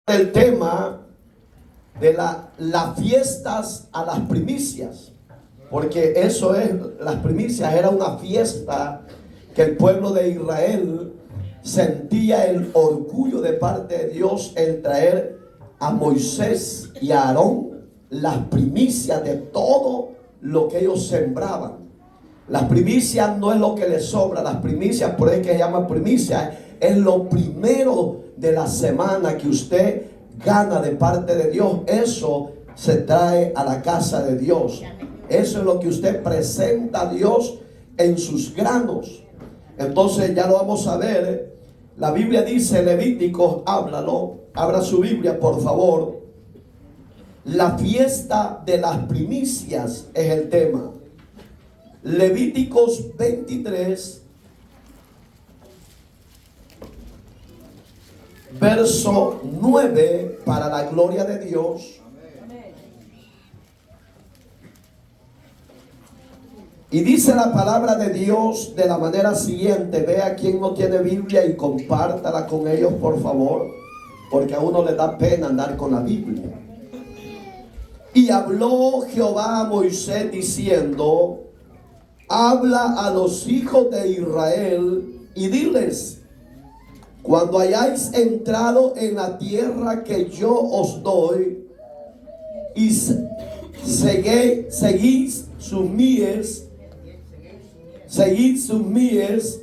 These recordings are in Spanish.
El tema de las fiestas a las primicias, porque eso es, las primicias era una fiesta que el pueblo de Israel sentía el orgullo de parte de Dios en traer a Moisés y a Aarón las primicias de todo lo que ellos sembraban. Las primicias no es lo que les sobra, las primicias, por eso que se llama primicias, es lo primero de la semana que usted gana de parte de Dios. Eso se trae a la casa de Dios. Eso es lo que usted presenta a Dios en sus granos. Entonces ya lo vamos a ver. La Biblia dice, Levíticos, háblalo, abra su Biblia por favor. La fiesta de las primicias es el tema. Levíticos 23, verso 9, para la gloria de Dios. Y dice la palabra de Dios de la manera siguiente. Vea quien no tiene Biblia y compártala con ellos, por favor, porque a uno le da pena andar con la Biblia. Y habló Jehová a Moisés diciendo: habla a los hijos de Israel y diles: cuando hayáis entrado en la tierra que yo os doy y seguís sus mies,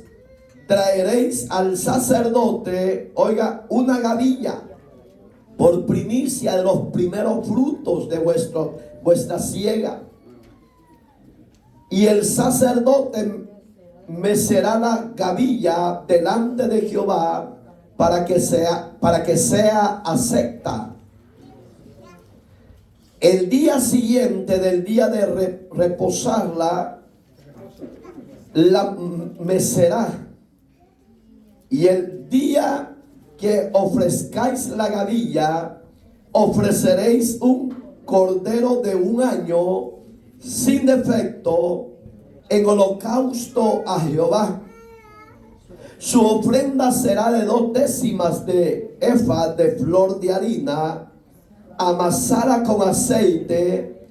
traeréis al sacerdote, oiga, una gavilla por primicia de los primeros frutos de vuestra siega. Y el sacerdote mecerá la gavilla delante de Jehová para que sea acepta. El día siguiente del día de reposarla, la mecerá. Y el día que ofrezcáis la gavilla, ofreceréis un cordero de un año sin defecto en holocausto a Jehová. Su ofrenda será de 2 décimas de efa de flor de harina amasada con aceite,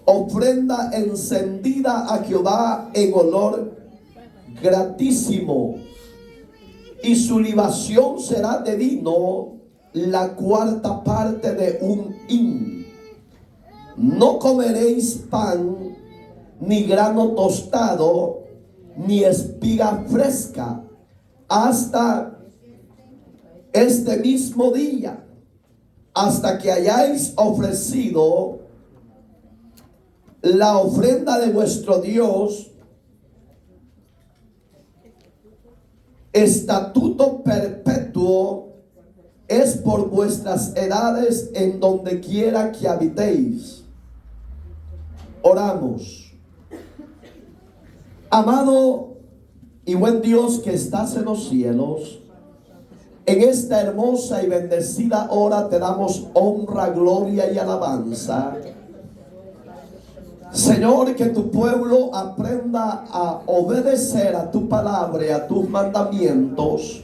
ofrenda encendida a Jehová en olor gratísimo. Y su libación será de vino, la 4ª parte de un hin. No comeréis pan, ni grano tostado, ni espiga fresca, hasta este mismo día, hasta que hayáis ofrecido la ofrenda de vuestro Dios. Estatuto perpetuo es por vuestras edades en donde quiera que habitéis. Oramos. Amado y buen Dios que estás en los cielos, en esta hermosa y bendecida hora te damos honra, gloria y alabanza. Señor, que tu pueblo aprenda a obedecer a tu palabra y a tus mandamientos,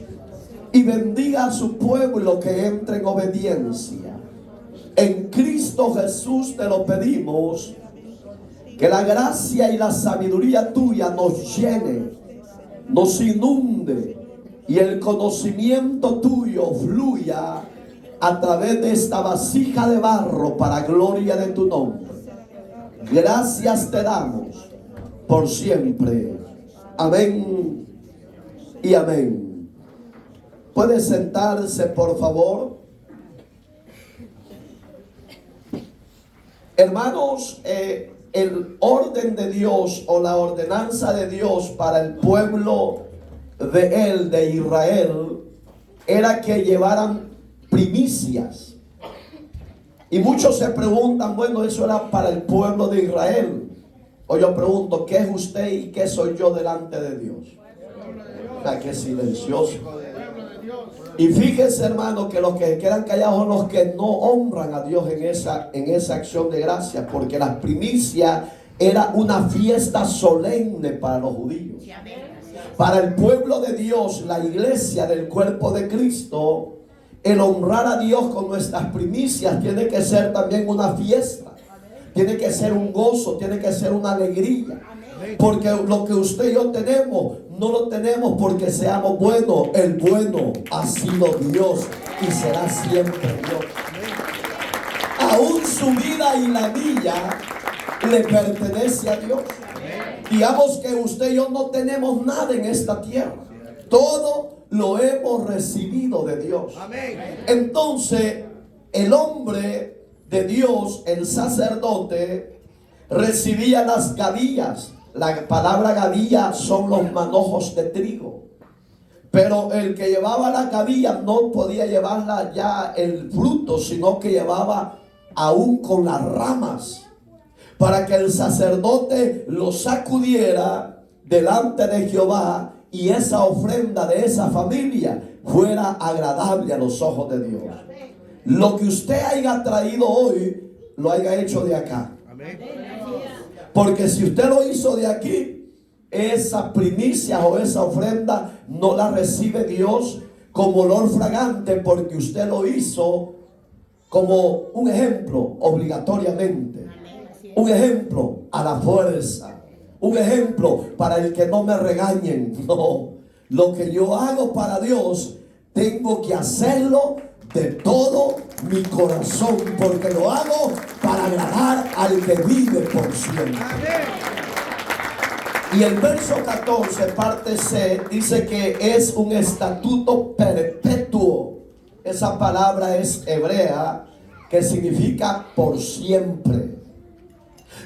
y bendiga a su pueblo que entre en obediencia. En Cristo Jesús te lo pedimos. Que la gracia y la sabiduría tuya nos llene, nos inunde, y el conocimiento tuyo fluya a través de esta vasija de barro para gloria de tu nombre. Gracias te damos por siempre. Amén y amén. ¿Puede sentarse, por favor? Hermanos, el orden de Dios o la ordenanza de Dios para el pueblo de Israel, era que llevaran primicias. Y muchos se preguntan, bueno, eso era para el pueblo de Israel. O yo pregunto, ¿qué es usted y qué soy yo delante de Dios? Qué silencioso. Y fíjense, hermano, que los que quedan callados son los que no honran a Dios en esa acción de gracias, porque las primicias era una fiesta solemne para los judíos. Para el pueblo de Dios, la iglesia del cuerpo de Cristo, el honrar a Dios con nuestras primicias tiene que ser también una fiesta. Tiene que ser un gozo, tiene que ser una alegría. Porque lo que usted y yo tenemos, no lo tenemos porque seamos buenos. El bueno ha sido Dios y será siempre Dios. Aún su vida y la mía le pertenece a Dios. Digamos que usted y yo no tenemos nada en esta tierra. Todo lo hemos recibido de Dios. Entonces, el hombre de Dios, el sacerdote, recibía las gavillas. La palabra gavilla son los manojos de trigo. Pero el que llevaba la gavilla no podía llevarla ya el fruto, sino que llevaba aún con las ramas, para que el sacerdote lo sacudiera delante de Jehová y esa ofrenda de esa familia fuera agradable a los ojos de Dios. Lo que usted haya traído hoy, lo haya hecho de acá. Porque si usted lo hizo de aquí, esa primicia o esa ofrenda no la recibe Dios como olor fragante, porque usted lo hizo como un ejemplo obligatoriamente. Un ejemplo a la fuerza. Un ejemplo para el que no me regañen. No, lo que yo hago para Dios, tengo que hacerlo de todo mi corazón, porque lo hago para agradar al que vive por siempre. Y el verso 14, parte C, dice que es un estatuto perpetuo. Esa palabra es hebrea, que significa por siempre.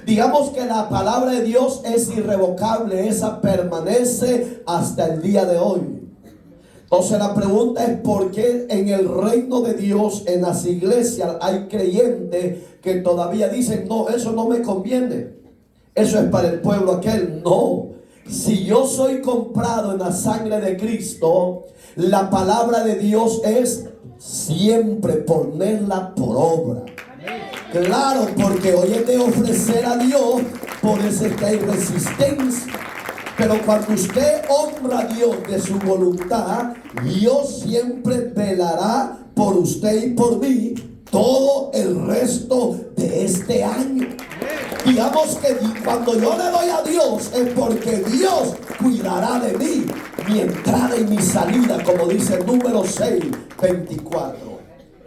Digamos que la palabra de Dios es irrevocable, esa permanece hasta el día de hoy. Entonces la pregunta es: ¿por qué en el reino de Dios, en las iglesias, hay creyentes que todavía dicen, no, eso no me conviene, eso es para el pueblo aquel? No, si yo soy comprado en la sangre de Cristo, la palabra de Dios es siempre ponerla por obra. Claro, porque hoy es de ofrecer a Dios, por eso es que hay resistencia. Pero cuando usted honra a Dios de su voluntad, Dios siempre velará por usted y por mí todo el resto de este año. Digamos que cuando yo le doy a Dios es porque Dios cuidará de mí, mi entrada y mi salida, como dice Número 6, 24.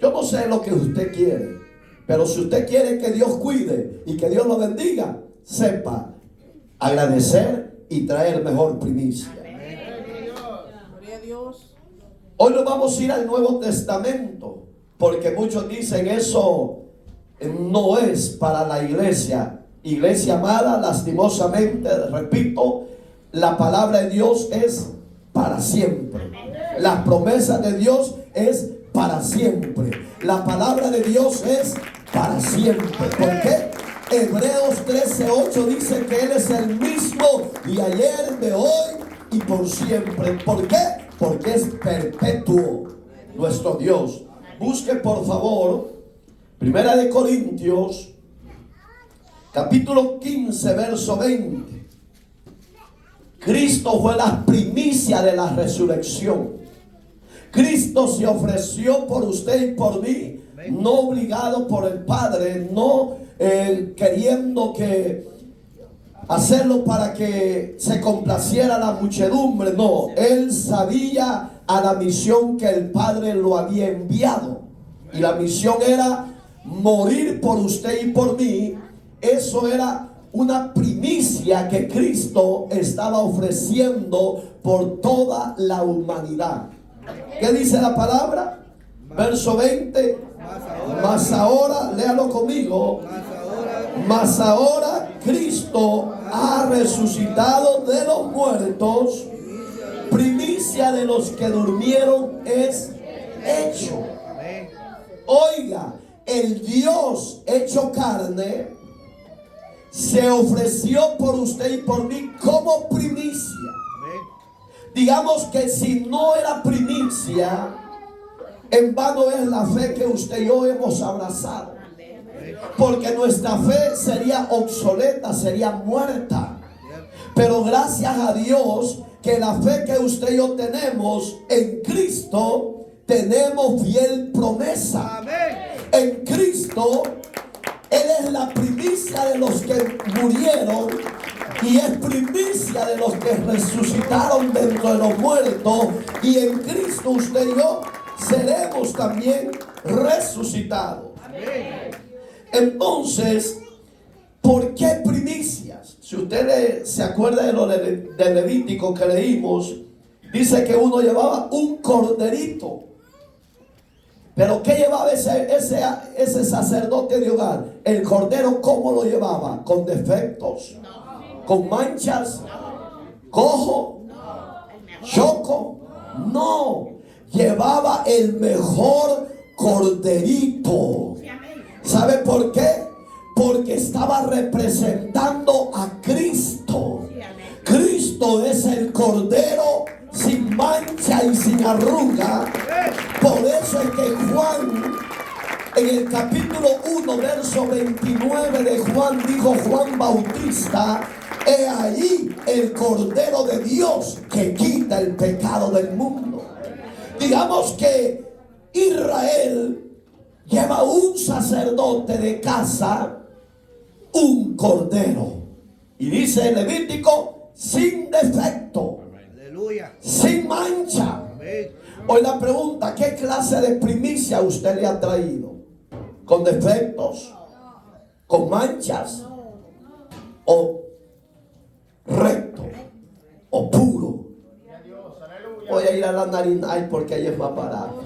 Yo no sé lo que usted quiere, pero si usted quiere que Dios cuide y que Dios lo bendiga, sepa agradecer y traer mejor primicia. Hoy nos vamos a ir al Nuevo Testamento, porque muchos dicen eso no es para la iglesia. Iglesia amada, lastimosamente, repito, la palabra de Dios es para siempre. Las promesas de Dios es para siempre. La palabra de Dios es para siempre. ¿Por qué? Hebreos 13:8 dice que Él es el mismo de ayer, de hoy y por siempre. ¿Por qué? Porque es perpetuo nuestro Dios. Busque por favor Primera de Corintios capítulo 15 verso 20. Cristo fue la primicia de la resurrección. Cristo se ofreció por usted y por mí, no obligado por el Padre, no queriendo que hacerlo para que se complaciera la muchedumbre. No, Él sabía a la misión que el Padre lo había enviado, y la misión era morir por usted y por mí. Eso era una primicia que Cristo estaba ofreciendo por toda la humanidad. ¿Qué dice la palabra? Verso 20. Mas ahora, léalo conmigo. Mas ahora Cristo ha resucitado de los muertos, primicia de los que durmieron es hecho. Oiga, el Dios hecho carne se ofreció por usted y por mí como primicia. Digamos que si no era primicia, en vano es la fe que usted y yo hemos abrazado, porque nuestra fe sería obsoleta, sería muerta. Pero gracias a Dios que la fe que usted y yo tenemos en Cristo tenemos fiel promesa. En Cristo, Él es la primicia de los que murieron y es primicia de los que resucitaron dentro de los muertos. Y en Cristo usted y yo seremos también resucitados. Entonces, ¿por qué primicias? Si usted se acuerda de lo del Levítico que leímos, dice que uno llevaba un corderito. Pero ¿qué llevaba ese sacerdote de hogar? El cordero, ¿cómo lo llevaba? ¿Con defectos? ¿Con manchas? ¿Cojo? ¿Choco? No. Llevaba el mejor corderito. ¿Sabe por qué? Porque estaba representando a Cristo. Cristo es el cordero sin mancha y sin arruga. Por eso es que Juan, en el capítulo 1, verso 29 de Juan, dijo Juan Bautista: he ahí el Cordero de Dios que quita el pecado del mundo. Digamos que Israel lleva un sacerdote de casa, un cordero. Y dice el Levítico: sin defecto, aleluya, sin mancha. Hoy la pregunta: ¿qué clase de primicia usted le ha traído? ¿Con defectos? ¿Con manchas? ¿O recto? ¿O puro? Voy a ir a la Narinay porque ahí es más barato.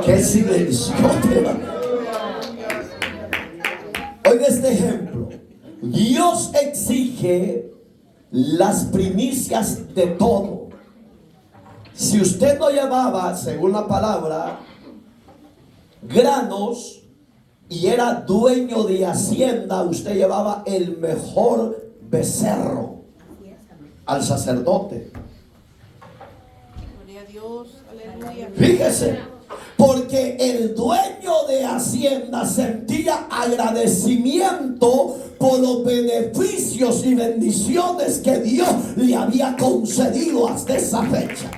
¡Qué silencio! Oiga este ejemplo. Dios exige las primicias de todo. Si usted no llevaba, según la palabra, granos y era dueño de hacienda, usted llevaba el mejor becerro al sacerdote. Gloria a Dios, aleluya. Fíjese, porque el dueño de hacienda sentía agradecimiento por los beneficios y bendiciones que Dios le había concedido hasta esa fecha.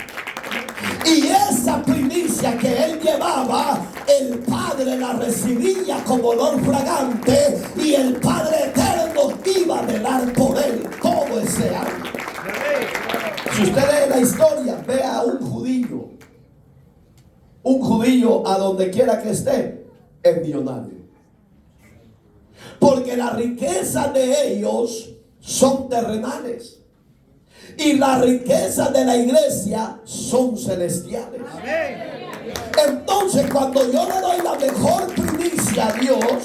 Y esa primicia que él llevaba, el Padre la recibía como olor fragante, y el Padre eterno iba a velar por él todo ese año. Si usted lee la historia, vea a un judío a donde quiera que esté, es millonario. Porque las riquezas de ellos son terrenales y las riquezas de la iglesia son celestiales. Entonces, cuando yo le doy la mejor primicia a Dios,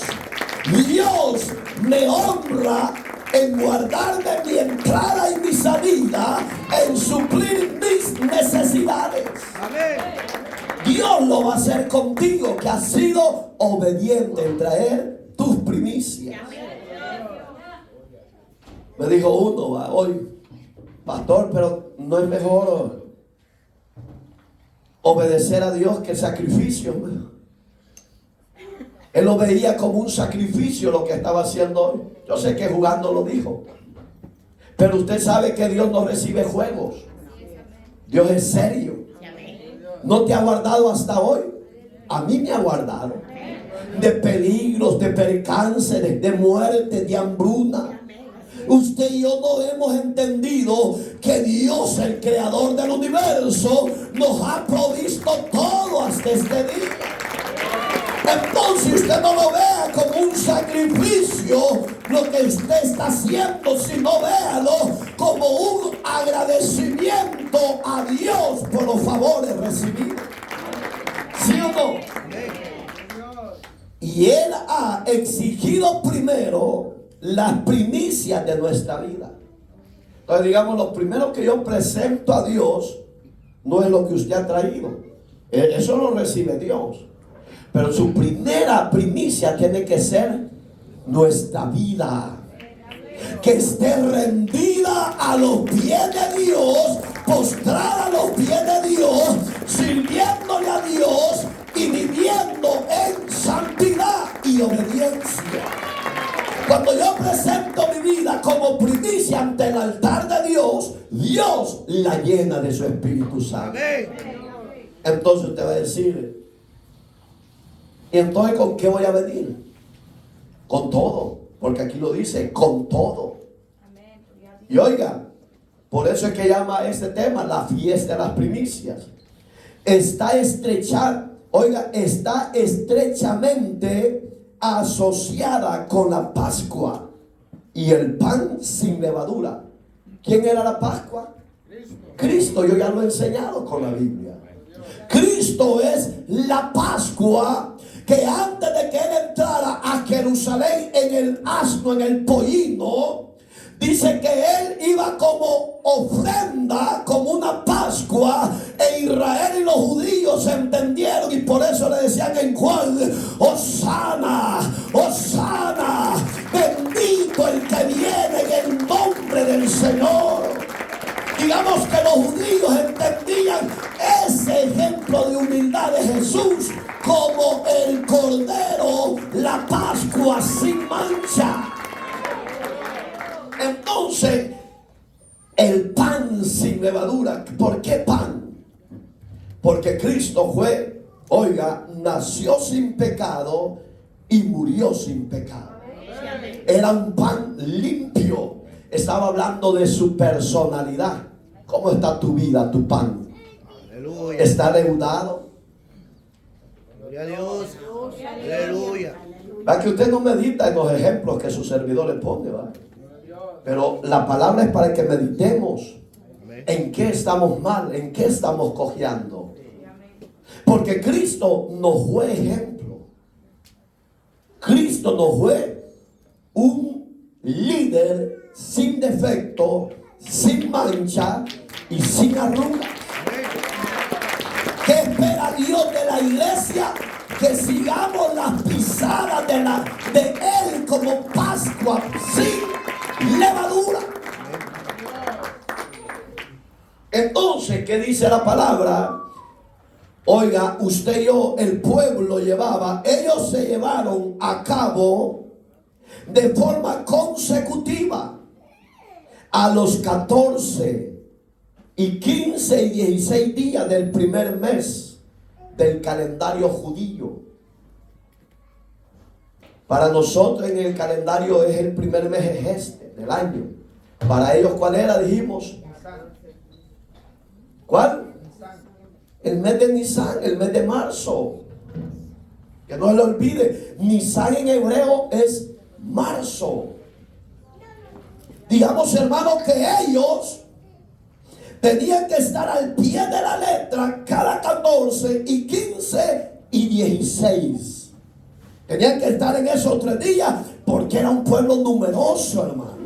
Dios me honra en guardarme mi entrada y mi salida, en suplir mis necesidades. Dios lo va a hacer contigo, que has sido obediente en traer tus primicias. Me dijo uno hoy: pastor, pero no es mejor obedecer a Dios que sacrificio. Él lo veía como un sacrificio lo que estaba haciendo hoy. Yo sé que jugando lo dijo, pero usted sabe que Dios no recibe juegos. Dios es serio. ¿No te ha guardado hasta hoy? A mí me ha guardado de peligros, de percances, de muerte, de hambruna. Usted y yo no hemos entendido que Dios, el creador del universo, nos ha provisto todo hasta este día. Entonces usted no lo vea como un sacrificio lo que usted está haciendo, sino véalo como un agradecimiento a Dios por los favores recibidos. ¿Sí o no? Y Él ha exigido primero las primicias de nuestra vida. Entonces, digamos, lo primero que yo presento a Dios no es lo que usted ha traído. Eso lo recibe Dios. Pero su primera primicia tiene que ser nuestra vida, que esté rendida a los pies de Dios, postrada a los pies de Dios, sirviéndole a Dios y viviendo en santidad y obediencia. Cuando yo presento mi vida como primicia ante la llena de su Espíritu Santo. Entonces usted va a decir, ¿y entonces con qué voy a venir? Con todo, porque aquí lo dice, con todo. Y oiga, por eso es que llama a este tema la fiesta de las primicias. Está estrechamente asociada con la Pascua y el pan sin levadura. ¿Quién era la Pascua? Cristo. Yo ya lo he enseñado con la Biblia. Cristo es la Pascua, que antes de que Él entrara a Jerusalén en el asno, en el pollino, dice que Él iba como ofrenda, como una Pascua, e Israel y los judíos se entendieron, y por eso le decían en Juan: Hosana, Hosana, bendito el que viene en el nombre del Señor. Digamos que los judíos entendían ese ejemplo de humildad de Jesús como el Cordero, la Pascua sin mancha. Entonces, el pan sin levadura. ¿Por qué pan? Porque Cristo nació sin pecado y murió sin pecado. Era un pan limpio. Estaba hablando de su personalidad. ¿Cómo está tu vida, tu pan? Aleluya. ¿Está leudado? Gloria a Dios. Aleluya. Va, que usted no medita en los ejemplos que su servidor le pone, ¿va? Pero la palabra es para que meditemos en qué estamos mal, en qué estamos cojeando. Porque Cristo nos fue ejemplo. Cristo nos fue un líder sin defecto, sin mancha y sin arruga. ¿Qué espera Dios de la iglesia? Que sigamos las pisadas de Él como Pascua sin levadura. Entonces, ¿qué dice la palabra? Oiga, usted y yo, el pueblo ellos se llevaron a cabo de forma consecutiva a los 14 y 15 y 16 días del primer mes del calendario judío. Para nosotros en el calendario es el primer mes del año. Para ellos, ¿cuál era? Dijimos. ¿Cuál? El mes de Nisan, el mes de marzo. Que no se lo olvide. Nisan en hebreo es marzo. Digamos, hermano, que ellos tenían que estar al pie de la letra cada 14 y 15 y 16. Tenían que estar en esos 3 días porque era un pueblo numeroso, hermano.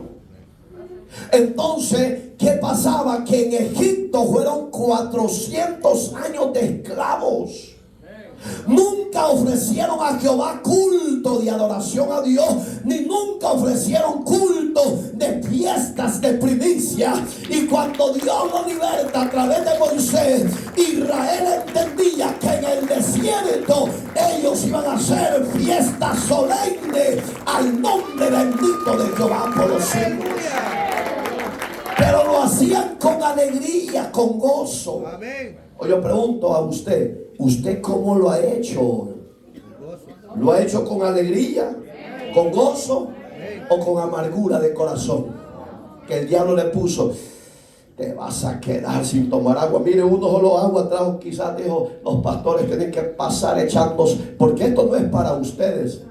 Entonces, ¿qué pasaba? Que en Egipto fueron 400 años de esclavos. Nunca ofrecieron a Jehová culto de adoración a Dios, ni nunca ofrecieron culto de fiestas de primicia. Y cuando Dios lo liberta a través de Moisés, Israel entendía que en el desierto ellos iban a hacer fiestas solemnes al nombre bendito de Jehová por los siglos. Pero lo hacían con alegría, con gozo. O yo pregunto a usted, ¿usted cómo lo ha hecho? ¿Lo ha hecho con alegría, con gozo o con amargura de corazón? Que el diablo le puso, te vas a quedar sin tomar agua. Mire, uno solo agua trajo, quizás dijo, los pastores tienen que pasar echándose, porque esto no es para ustedes.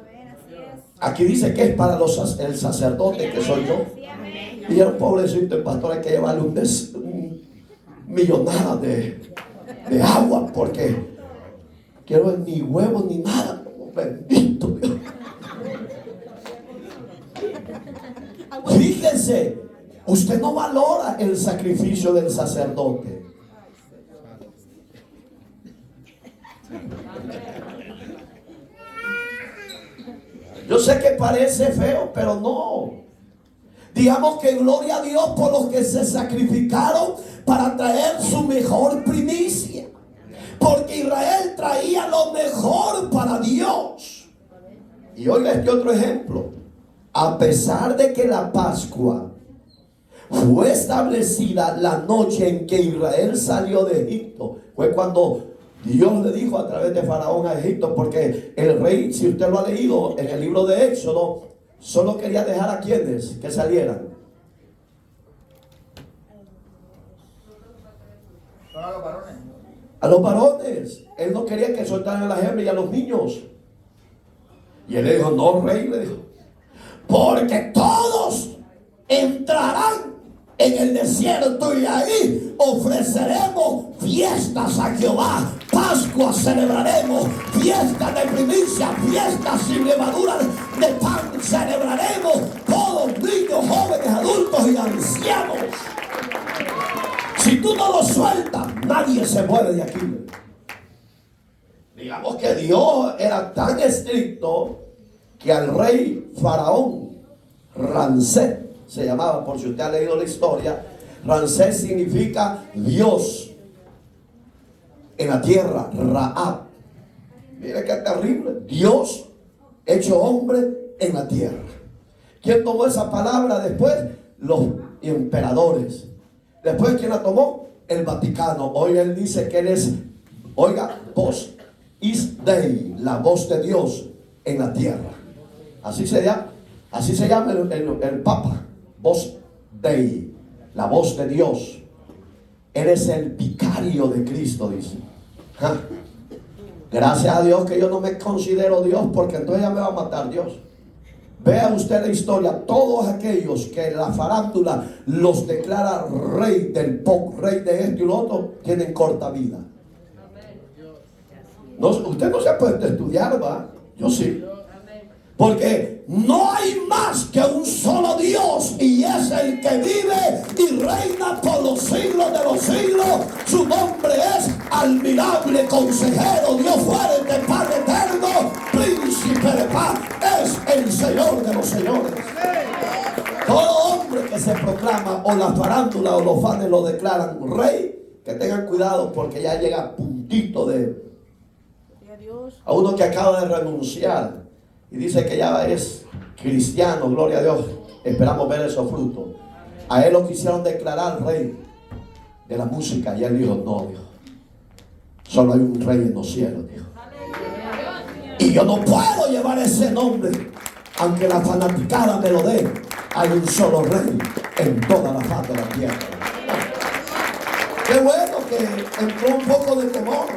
Aquí dice que es para el sacerdote, que soy yo. Y el pobrecito, el pastor, hay que llevarle un millonada de agua, porque quiero ni huevos ni nada. Bendito Dios. Fíjense, usted no valora el sacrificio del sacerdote. Yo sé que parece feo, pero no. Digamos que gloria a Dios por los que se sacrificaron para traer su mejor primicia. Porque Israel traía lo mejor para Dios. Y oiga este otro ejemplo. A pesar de que la Pascua fue establecida la noche en que Israel salió de Egipto. Fue cuando Dios le dijo a través de Faraón a Egipto, porque el rey, si usted lo ha leído en el libro de Éxodo, solo quería dejar a quienes que salieran. A los varones. Él no quería que soltaran a las hembras y a los niños. Y él le dijo, no, rey, le dijo, porque todos entrarán en el desierto y ahí ofreceremos fiestas a Jehová. Pascua celebraremos, fiestas de primicia, fiestas sin levadura de pan celebraremos, todos niños, jóvenes, adultos y ancianos. Si tú no lo sueltas, nadie se mueve de aquí. Digamos que Dios era tan estricto que al rey Faraón, Ramsés se llamaba, por si usted ha leído la historia, Ramsés significa Dios en la tierra, Raab. Mire qué terrible, Dios hecho hombre en la tierra. ¿Quién tomó esa palabra después? Los emperadores. Después, ¿quién la tomó? El Vaticano. Hoy él dice que él es, oiga, voz is Dei, la voz de Dios en la tierra. Así se llama el Papa, voz Dei, la voz de Dios. Él es el vicario de Cristo, dice. ¿Ja? Gracias a Dios que yo no me considero Dios, porque entonces ya me va a matar Dios. Vea usted la historia, todos aquellos que la farándula los declara rey del pop, rey de esto y lo otro, tienen corta vida. No, usted no se ha puesto a estudiar, ¿va? Yo sí. Porque no hay más que un solo Dios, y es el que vive y reina por los siglos de los siglos. Su nombre es admirable consejero, Dios fuerte, Padre eterno, príncipe de paz. Es el Señor de los señores. Todo hombre que se proclama, o la farándula o los fans lo declaran rey, que tengan cuidado, porque ya llega a puntito de a uno que acaba de renunciar y dice que ya es cristiano, gloria a Dios. Esperamos ver esos frutos. A él lo quisieron declarar rey de la música y él dijo, no, dijo, solo hay un rey en los cielos, dijo. Y yo no puedo llevar ese nombre, aunque la fanaticada me lo dé. Hay un solo rey en toda la faz de la tierra. Qué bueno que entró un poco de temor.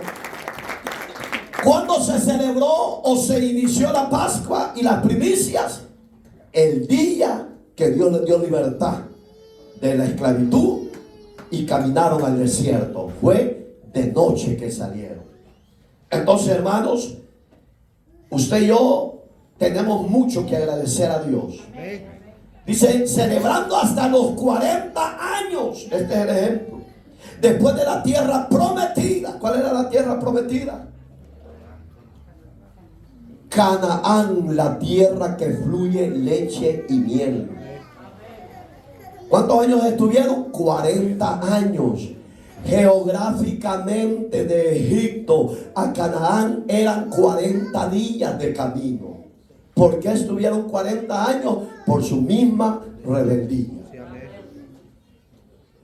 ¿Cuándo se celebró o se inició la Pascua y las primicias? El día que Dios les dio libertad de la esclavitud y caminaron al desierto. Fue de noche que salieron. Entonces, hermanos, usted y yo tenemos mucho que agradecer a Dios. Dice, celebrando hasta los 40 años. Este es el ejemplo. Después de la tierra prometida. ¿Cuál era la tierra prometida? Canaán, la tierra que fluye leche y miel. ¿Cuántos años estuvieron? 40 años. Geográficamente de Egipto a Canaán eran 40 días de camino. ¿Por qué estuvieron 40 años? Por su misma rebeldía.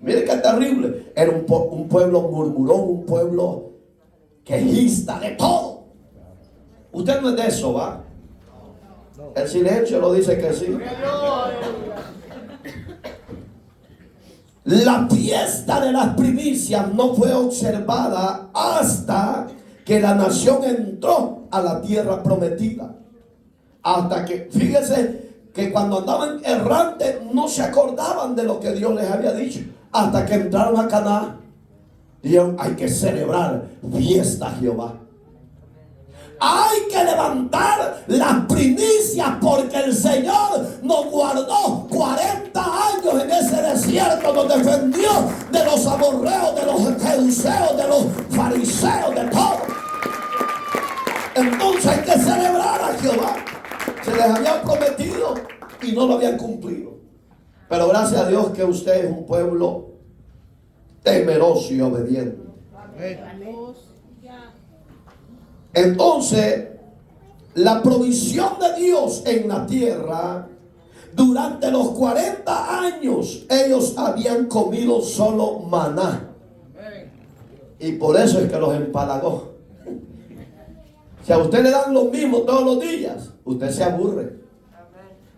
Mire qué terrible. Era un pueblo murmurón, un pueblo quejista de todo. Usted no es de eso, ¿va? El silencio lo dice que sí. La fiesta de las primicias no fue observada hasta que la nación entró a la tierra prometida. Hasta que, fíjese que cuando andaban errantes no se acordaban de lo que Dios les había dicho. Hasta que entraron a Canaán, dijeron, hay que celebrar fiesta a Jehová. Hay que levantar las primicias, porque el Señor nos guardó 40 años en ese desierto, nos defendió de los amorreos, de los jebuseos, de los fariseos, de todo. Entonces hay que celebrar a Jehová. Se les había prometido y no lo habían cumplido. Pero gracias a Dios que usted es un pueblo temeroso y obediente. Entonces, la provisión de Dios en la tierra Durante los 40 años ellos habían comido solo maná. Y por eso es que los empalagó. Si a usted le dan lo mismo todos los días, usted se aburre.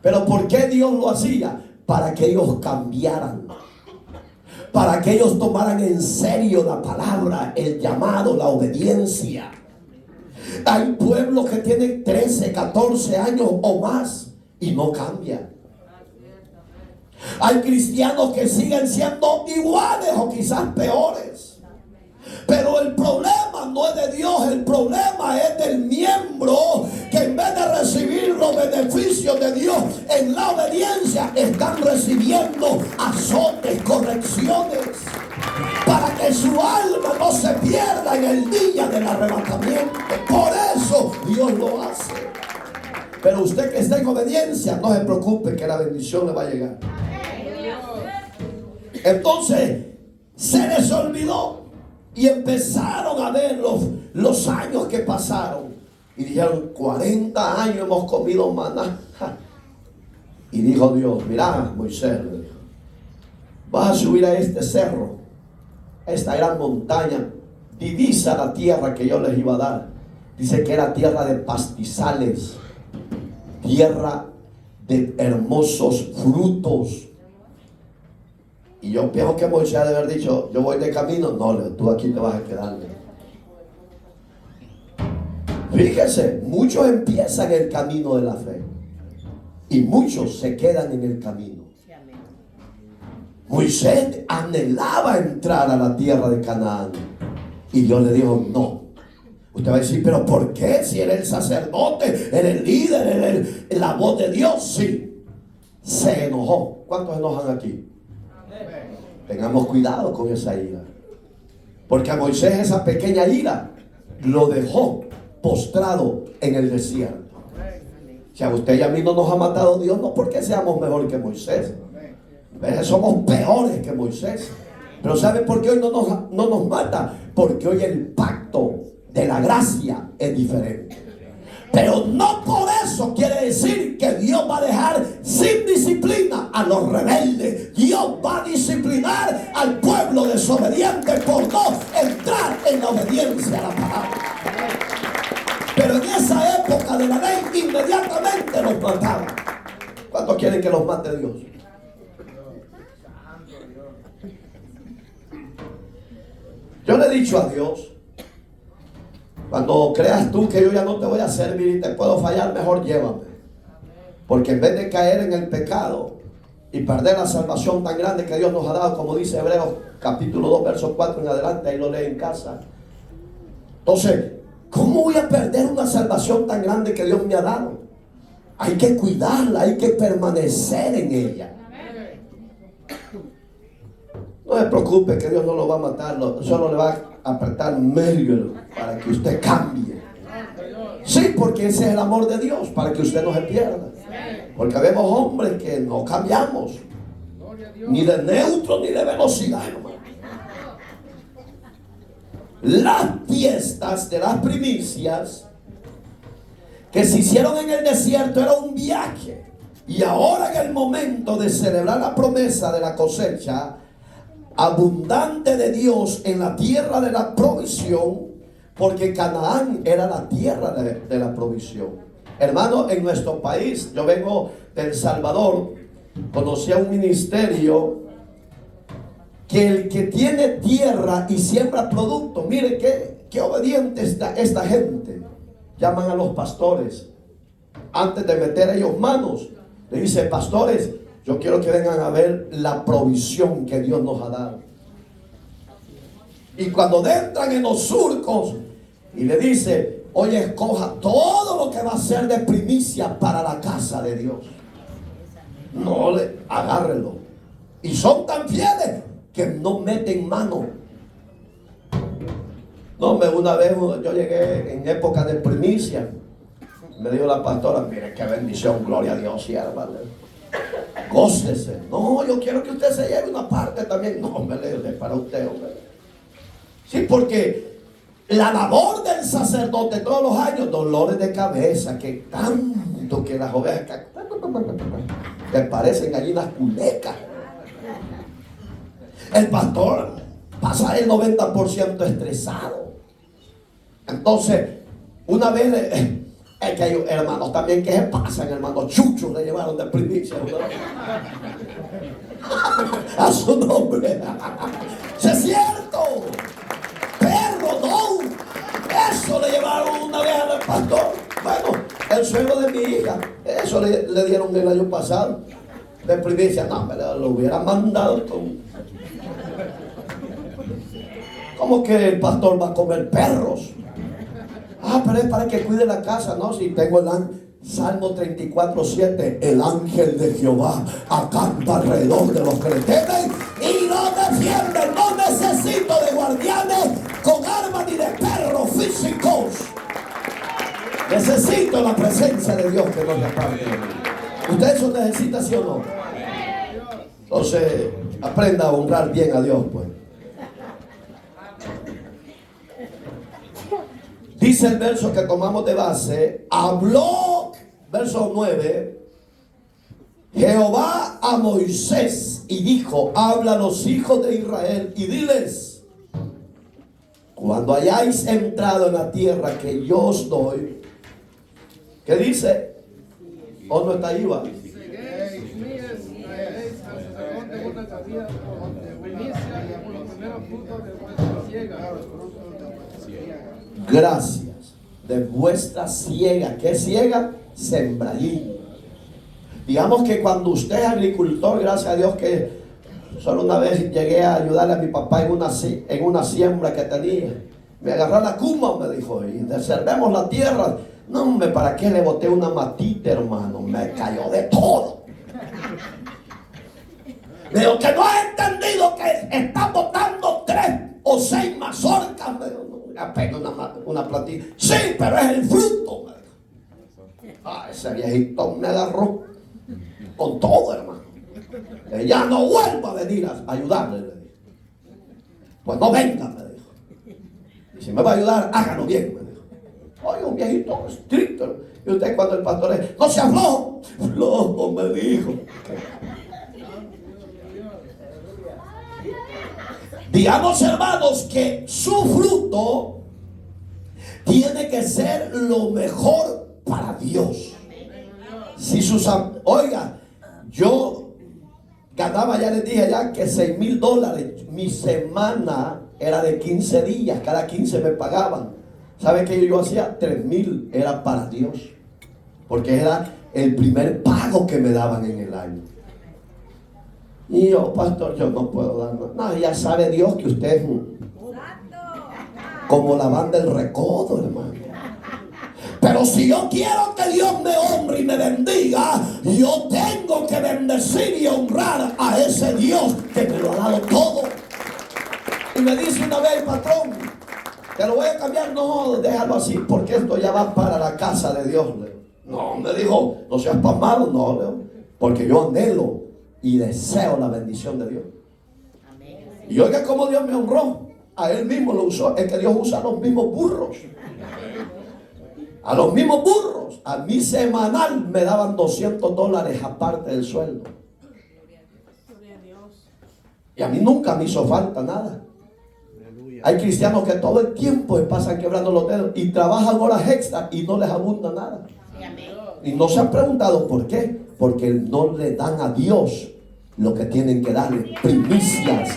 Pero ¿por qué Dios lo hacía? Para que ellos cambiaran. Para que ellos tomaran en serio la palabra, el llamado, la obediencia. Hay pueblos que tienen 13, 14 años o más y no cambian. Hay cristianos que siguen siendo iguales o quizás peores. Pero el problema no es de Dios, el problema es del miembro que en vez de recibir los beneficios de Dios en la obediencia, están recibiendo azotes, correcciones, para que su alma no se pierda en el día del arrebatamiento. Por eso Dios lo hace. Pero usted que está en obediencia, no se preocupe que la bendición le va a llegar. Entonces se les olvidó. Y empezaron a ver los años que pasaron. Y dijeron, 40 años hemos comido maná. Y dijo Dios, mira, Moisés, le dijo, vas a subir a este cerro, a esta gran montaña, divisa la tierra que yo les iba a dar. Dice que era tierra de pastizales, tierra de hermosos frutos. Y yo pienso que Moisés debe haber dicho, yo voy de camino. No, tú aquí te vas a quedar. Fíjese, muchos empiezan el camino de la fe y muchos se quedan en el camino. Moisés anhelaba entrar a la tierra de Canaán y Dios le dijo, no. Usted va a decir, pero ¿por qué? Si eres el sacerdote, eres el líder, eres la voz de Dios. Sí, se enojó. ¿Cuántos enojan aquí? Tengamos cuidado con esa ira, porque a Moisés esa pequeña ira lo dejó postrado en el desierto. Si a usted y a mí no nos ha matado Dios, no porque seamos mejor que Moisés, somos peores que Moisés. Pero ¿sabe por qué hoy no nos mata? Porque hoy el pacto de la gracia es diferente. Pero no por eso quiere decir que Dios va a dejar sin disciplina a los rebeldes. Dios va a disciplinar al pueblo desobediente por no entrar en la obediencia a la palabra. Pero en esa época de la ley inmediatamente los mataban. ¿Cuántos quieren que los mate Dios? Yo le he dicho a Dios, cuando creas tú que yo ya no te voy a servir y te puedo fallar, mejor llévame. Porque en vez de caer en el pecado y perder la salvación tan grande que Dios nos ha dado, como dice Hebreos capítulo 2, verso 4 en adelante, ahí lo lee en casa. Entonces, ¿cómo voy a perder una salvación tan grande que Dios me ha dado? Hay que cuidarla, hay que permanecer en ella. No se preocupe que Dios no lo va a matar, solo le va a apretar medio para que usted cambie. Sí, porque ese es el amor de Dios, para que usted no se pierda. Porque vemos hombres que no cambiamos, ni de neutro ni de velocidad, hermano. Las fiestas de las primicias que se hicieron en el desierto era un viaje. Y ahora en el momento de celebrar la promesa de la cosecha abundante de Dios en la tierra de la provisión, porque Canaán era la tierra de la provisión. Hermano, en nuestro país, yo vengo de El Salvador, conocí a un ministerio que el que tiene tierra y siembra producto, mire qué obediente está esta gente. Llaman a los pastores antes de meter ellos manos, le dice, pastores, yo quiero que vengan a ver la provisión que Dios nos ha dado. Y cuando entran en los surcos y le dice, oye, escoja todo lo que va a ser de primicia para la casa de Dios. No le agárrenlo. Y son tan fieles que no meten mano. No, una vez yo llegué en época de primicia. Me dijo la pastora, mire qué bendición, gloria a Dios, sierva. Gócese. No, yo quiero que usted se lleve una parte también. No, hombre, para usted, hombre. Sí, porque la labor del sacerdote todos los años, dolores de cabeza, que tanto que las ovejas, que parecen gallinas culecas. El pastor pasa el 90% estresado. Entonces, una vez, es que hay hermanos también que se pasan, hermanos chuchos, le llevaron de primicia, ¿no? A su nombre. ¡Sí es cierto! ¡Perro, no! Eso le llevaron una vez al pastor. Bueno, el suegro de mi hija, eso le dieron el año pasado de primicia. No, me lo hubiera mandado todo. ¿Cómo que el pastor va a comer perros? Ah, pero es para que cuide la casa. No, si tengo el Salmo 34:7, el ángel de Jehová acampa alrededor de los que le temen y los defienden. No necesito de guardianes con armas ni de perros físicos. Necesito la presencia de Dios que nos respalde. ¿Usted eso necesita, sí o no? Entonces, aprenda a honrar bien a Dios, pues. Dice el verso que tomamos de base, habló, verso 9, Jehová a Moisés y dijo, habla a los hijos de Israel y diles, cuando hayáis entrado en la tierra que yo os doy, ¿qué dice? ¿O no está ahí, va? Gracias de vuestra siega. ¿Qué siega? Sembradín. Digamos que cuando usted es agricultor, gracias a Dios que solo una vez llegué a ayudarle a mi papá en una siembra que tenía. Me agarró la cuma, me dijo, y deservemos la tierra. No, hombre, ¿para qué le boté una matita, hermano? Me cayó de todo. Me dijo que no he entendido que está botando 3 o 6 mazorcas. Me dijo, apenas una plantilla. Sí, pero es el fruto. Ese viejito me agarró con todo, hermano. Que ya no vuelva a venir a ayudarle, le dije. Pues no venga, me dijo. Y si me va a ayudar, hágalo bien, me dijo. Oye, un viejito estricto. Y usted cuando el pastor es, no sea flojo. Flojo, me dijo. Digamos, hermanos, que su fruto tiene que ser lo mejor para Dios. Si oiga, yo ganaba, ya les dije ya, que $6,000. Mi semana era de 15 días, cada 15 me pagaban. ¿Sabe qué yo hacía? 3,000 era para Dios, porque era el primer pago que me daban en el año. Y yo, pastor, yo no puedo dar nada. No, ya sabe Dios que usted es como la banda del recodo, hermano. Pero si yo quiero que Dios me honre y me bendiga, yo tengo que bendecir y honrar a ese Dios que me lo ha dado todo. Y me dice una vez, patrón, te lo voy a cambiar. No, déjalo así, porque esto ya va para la casa de Dios. No, me dijo, no seas pasmado. No, Leo, porque yo anhelo y deseo la bendición de Dios. Y oiga cómo Dios me honró. A él mismo lo usó. Es que Dios usa a los mismos burros. A los mismos burros. A mí semanal me daban $200 aparte del sueldo. Y a mí nunca me hizo falta nada. Hay cristianos que todo el tiempo se pasan quebrando los dedos y trabajan horas extras y no les abunda nada. Y no se han preguntado por qué. Porque no le dan a Dios lo que tienen que darle, primicias.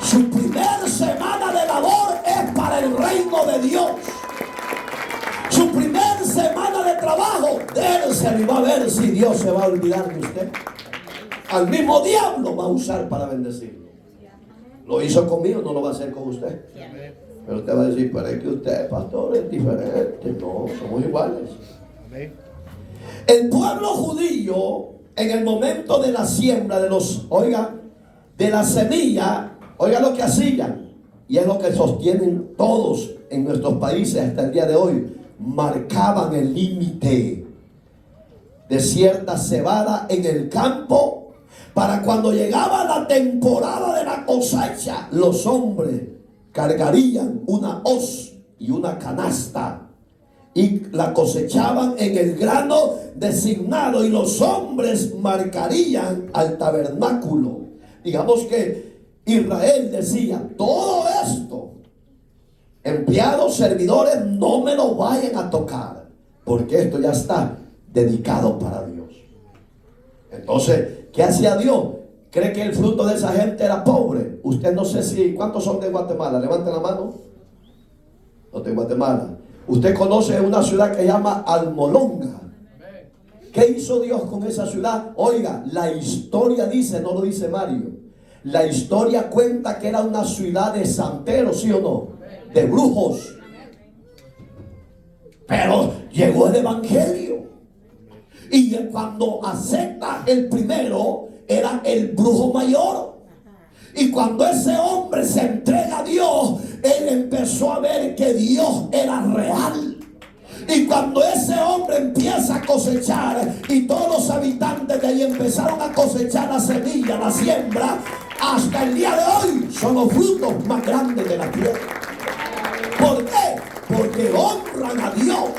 Su primera semana de labor es para el reino de Dios. Su primera semana de trabajo, dérselo y va a ver si Dios se va a olvidar de usted. Al mismo diablo va a usar para bendecirlo. Lo hizo conmigo, no lo va a hacer con usted. Pero usted va a decir, pero es que usted, pastor, es diferente. No, somos iguales. El pueblo judío, en el momento de la siembra de de la semilla, oiga lo que hacían, y es lo que sostienen todos en nuestros países hasta el día de hoy, marcaban el límite de cierta cebada en el campo, para cuando llegaba la temporada de la cosecha, los hombres cargarían una hoz y una canasta y la cosechaban en el grano designado, y los hombres marcarían al tabernáculo. Digamos que Israel decía: todo esto, empleados, servidores, no me lo vayan a tocar, porque esto ya está dedicado para Dios. Entonces, ¿qué hacía Dios? ¿Cree que el fruto de esa gente era pobre? Usted, no sé si, ¿cuántos son de Guatemala? Levanten la mano. No, de Guatemala. Usted conoce una ciudad que se llama Almolonga. ¿Qué hizo Dios con esa ciudad? Oiga, la historia dice, no lo dice Mario, la historia cuenta que era una ciudad de santeros, ¿sí o no? De brujos. Pero llegó el evangelio, y cuando acepta el primero, era el brujo mayor. Y cuando ese hombre se entrega a Dios, él empezó a ver que Dios era real. Y cuando ese hombre empieza a cosechar, y todos los habitantes de ahí empezaron a cosechar la semilla, la siembra, hasta el día de hoy son los frutos más grandes de la tierra. ¿Por qué? Porque honran a Dios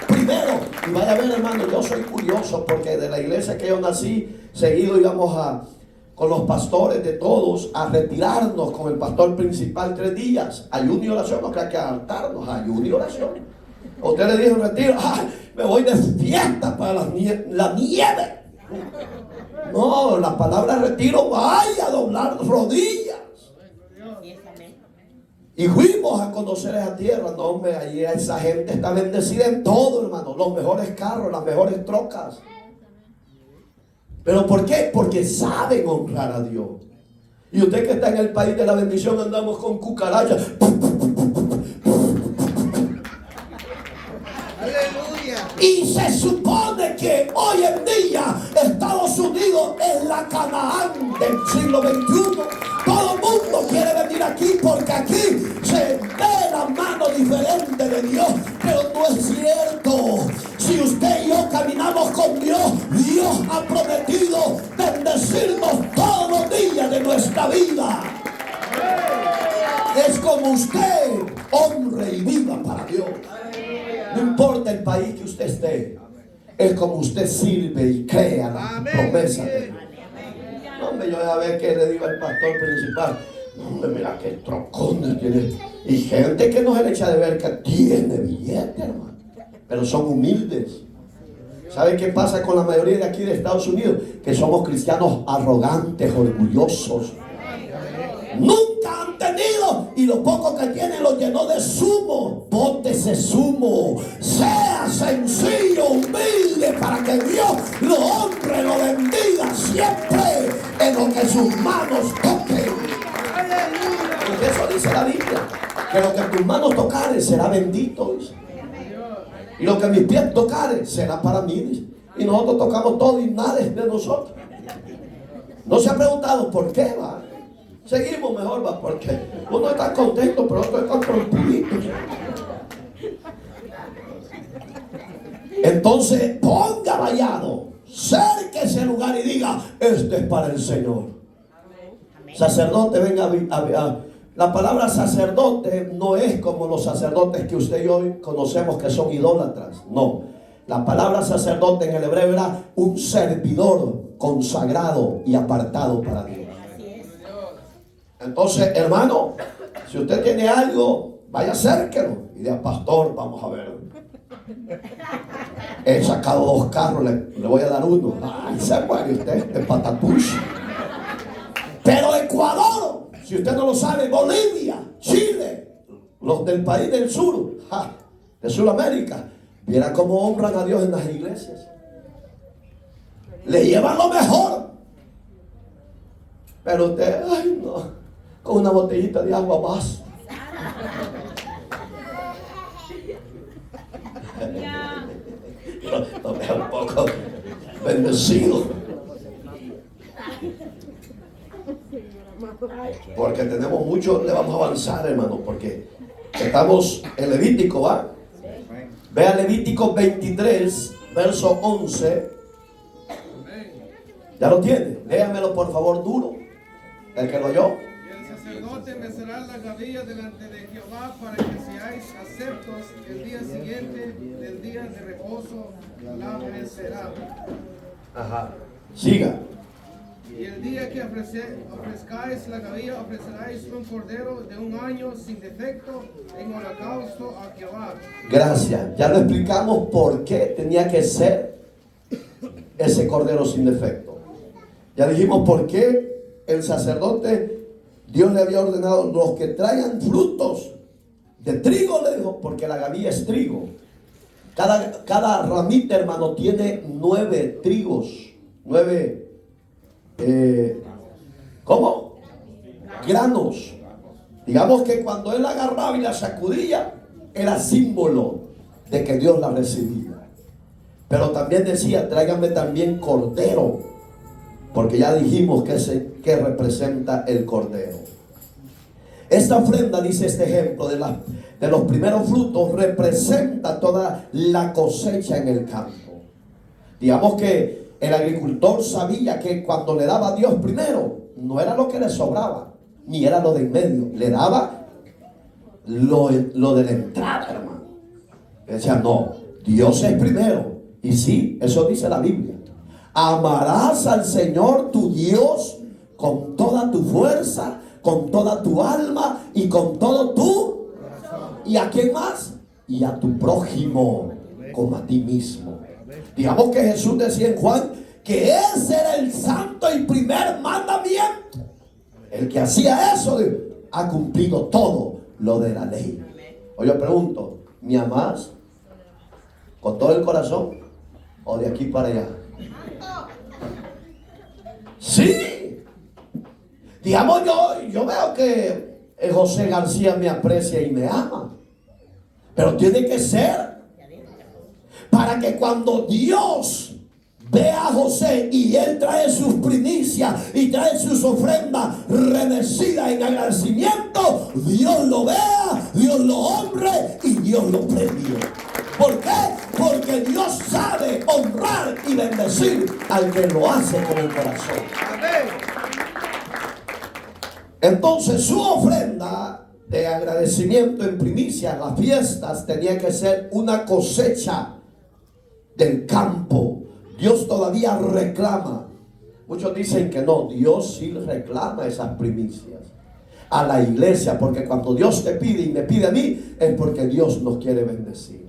primero. Y vaya a ver, hermano, yo soy curioso, porque de la iglesia que yo nací, seguido íbamos con los pastores de todos a retirarnos con el pastor principal 3 días, ayuno y oración. No crea que hartarnos, ayuno y oración. Usted le dijo en retiro: me voy de fiesta para la nieve. No, la palabra retiro, vaya a doblar rodillas. Y fuimos a conocer esa tierra. No, hombre, allí esa gente está bendecida en todo, hermano. Los mejores carros, las mejores trocas. ¿Pero por qué? Porque saben honrar a Dios. Y usted que está en el país de la bendición, andamos con cucarachas. Aleluya. Y se supone que hoy en día Estados Unidos es la Canaán del siglo XXI. Todo el mundo quiere venir aquí, porque aquí se ve la mano diferente de Dios. Pero no es cierto. Si usted y yo caminamos con Dios, Dios ha prometido bendecirnos todos los días de nuestra vida. Es como usted honre y viva para Dios. No importa el país que usted esté, es como usted sirve y crea la promesa de Dios. No, hombre, yo voy a ver que le digo al pastor principal: no, hombre, mira qué trocones tiene. Y gente que no se le echa de ver que tiene billete, hermano, pero son humildes. ¿Sabe qué pasa con la mayoría de aquí de Estados Unidos? Que somos cristianos arrogantes, orgullosos. Nunca han tenido, y lo poco que tienen lo llenó de zumo. Bótese zumo, sea sencillo, humilde, para que Dios lo honre, lo bendiga siempre en lo que sus manos toquen. Porque eso dice la Biblia, que lo que tus manos tocaren será bendito, dice. Y lo que mis pies tocaren será para mí, dice. Y nosotros tocamos todo y nada es de nosotros. No se ha preguntado por qué, va. Seguimos mejor, va, porque uno está contento, pero otro está tranquilito. Entonces, ponga vallado, cerque ese lugar y diga: este es para el Señor. Sacerdote, venga a la palabra sacerdote no es como los sacerdotes que usted y yo conocemos, que son idólatras. No, la palabra sacerdote en el hebreo era un servidor consagrado y apartado para Dios. Entonces, hermano, si usted tiene algo, vaya, acérquelo y diga: pastor, vamos a ver, he sacado 2 carros, le voy a dar uno. Ay, se muere usted de patatush. Pero Ecuador, si usted no lo sabe, Bolivia, Chile, los del país del sur, de Sudamérica, viera cómo honran a Dios en las iglesias. Le llevan lo mejor. Pero usted, ay no, con una botellita de agua basta. Lo veo un poco bendecido. Porque tenemos mucho, le vamos a avanzar, hermano, porque estamos en Levítico, ¿va? Vea Levítico 23, verso 11. ¿Ya lo tiene? Léamelo por favor duro. El que lo oyó. sacerdote mecerá la gavilla delante de Jehová para que seáis aceptos el día siguiente del día de reposo, la mecerá. Ajá. Siga. Y el día que ofrezcáis la gavilla, ofreceráis un cordero de un año sin defecto en holocausto a Jehová. Gracias. Ya lo explicamos por qué tenía que ser ese cordero sin defecto. Ya dijimos por qué el sacerdote, Dios le había ordenado los que traigan frutos de trigo, le dijo, porque la gavilla es trigo. Cada ramita, hermano, tiene 9 trigos, 9 ¿cómo? Granos. Digamos que cuando él la agarraba y la sacudía, era símbolo de que Dios la recibía. Pero también decía, tráigame también cordero, porque ya dijimos que representa el cordero. Esta ofrenda, dice este ejemplo, de los primeros frutos, representa toda la cosecha en el campo. Digamos que el agricultor sabía que cuando le daba a Dios primero, no era lo que le sobraba, ni era lo de en medio, le daba lo de la entrada, hermano. Decía, no, Dios es primero. Y sí, eso dice la Biblia. Amarás al Señor tu Dios con toda tu fuerza, con toda tu alma y con todo tu corazón. ¿Y a quién más? Y a tu prójimo como a ti mismo. Digamos que Jesús decía en Juan que ese era el santo y primer mandamiento. El que hacía eso ha cumplido todo lo de la ley. Hoy yo pregunto, ¿me amás con todo el corazón o de aquí para allá? Sí. Digamos, yo veo que José García me aprecia y me ama, pero tiene que ser para que cuando Dios ve a José y él trae sus primicias y trae sus ofrendas remecidas en agradecimiento, Dios lo vea, Dios lo honre y Dios lo premie. ¿Por qué? Porque Dios sabe honrar y bendecir al que lo hace con el corazón. Entonces su ofrenda de agradecimiento en primicia en las fiestas tenía que ser una cosecha del campo. Dios todavía reclama. Muchos dicen que no, Dios sí reclama esas primicias a la iglesia, porque cuando Dios te pide y me pide a mí, es porque Dios nos quiere bendecir.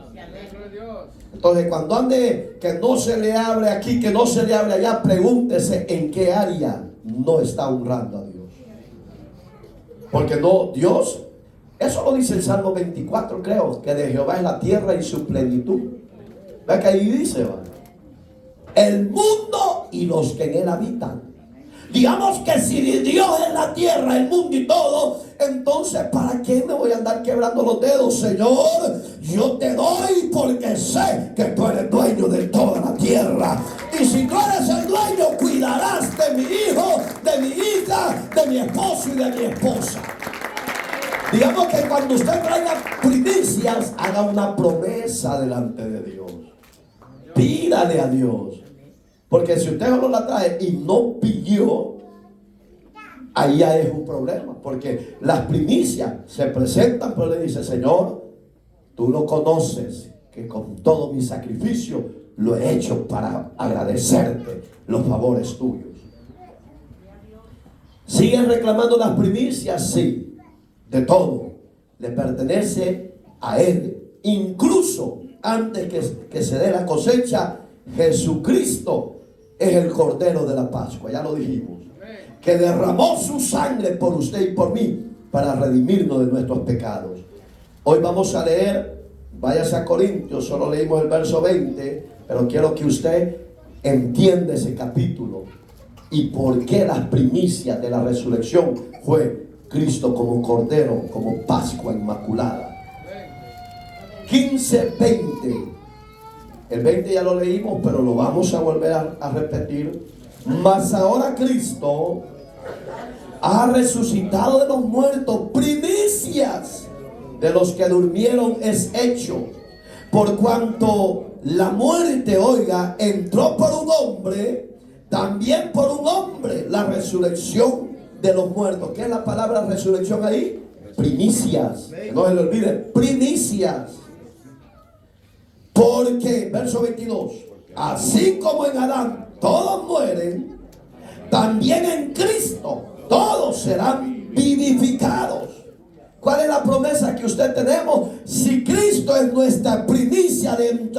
Entonces, cuando ande que no se le abre aquí, que no se le abre allá, pregúntese en qué área no está honrando a Dios. Porque no, Dios, eso lo dice el Salmo 24, creo, que de Jehová es la tierra y su plenitud. ¿Ve que ahí dice, va? El mundo y los que en él habitan. Digamos que si Dios es la tierra, el mundo y todo, entonces ¿para qué me voy a andar quebrando los dedos? Señor, yo te doy porque sé que tú eres dueño de toda la tierra. Y si tú eres el dueño, cuidarás de mi hijo, de mi hija, de mi esposo y de mi esposa. Digamos que cuando usted traiga primicias, haga una promesa delante de Dios. Pídale a Dios. Porque si usted no la trae y no pidió, ahí ya es un problema. Porque las primicias se presentan, pero le dice, Señor, tú lo conoces, que con todo mi sacrificio lo he hecho para agradecerte los favores tuyos. ¿Siguen reclamando las primicias? Sí, de todo. Le pertenece a Él. Incluso antes que se dé la cosecha, Jesucristo es el Cordero de la Pascua, ya lo dijimos, que derramó su sangre por usted y por mí para redimirnos de nuestros pecados. Hoy vamos a leer, váyase a Corintios, solo leímos el verso 20, pero quiero que usted entienda ese capítulo y por qué las primicias de la resurrección fue Cristo como Cordero, como Pascua inmaculada. 15:20. El 20 ya lo leímos, pero lo vamos a volver a repetir. Mas ahora Cristo ha resucitado de los muertos, primicias de los que durmieron es hecho. Por cuanto la muerte, oiga, entró por un hombre, también por un hombre la resurrección de los muertos. ¿Qué es la palabra resurrección ahí? Primicias. Que no se le olvide, primicias. Porque, verso 22, así como en Adán todos mueren, también en Cristo todos serán vivificados. ¿Cuál es la promesa que usted tenemos? Si Cristo es nuestra primicia de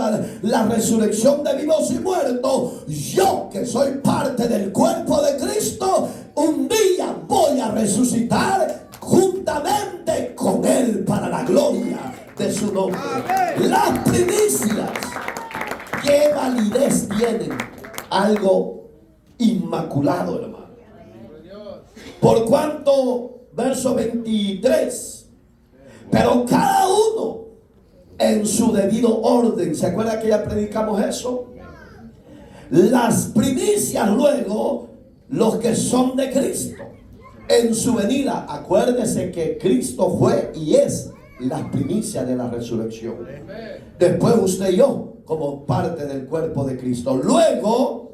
la resurrección de vivos y muertos, yo que soy parte del cuerpo de Cristo, un día voy a resucitar juntamente con Él para la gloria de su nombre. Las primicias, ¿qué validez tienen? Algo inmaculado, hermano. Por cuanto, verso 23, pero cada uno en su debido orden. ¿Se acuerda que ya predicamos eso? Las primicias luego, los que son de Cristo en su venida. Acuérdese que Cristo fue y es las primicias de la resurrección. Después usted y yo como parte del cuerpo de Cristo. Luego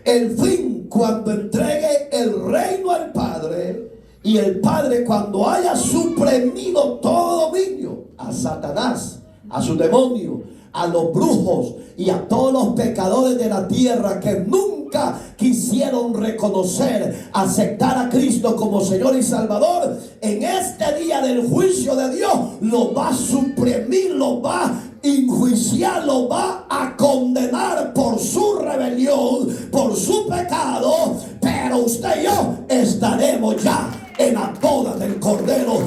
el fin, cuando entregue el reino al Padre, y el Padre cuando haya suprimido todo dominio a Satanás, a su demonio, a los brujos y a todos los pecadores de la tierra que nunca quisieron reconocer, aceptar a Cristo como Señor y Salvador, en este día del juicio de Dios lo va a suprimir, lo va a enjuiciar, lo va a condenar por su rebelión, por su pecado. Pero usted y yo estaremos ya en la boda del Cordero,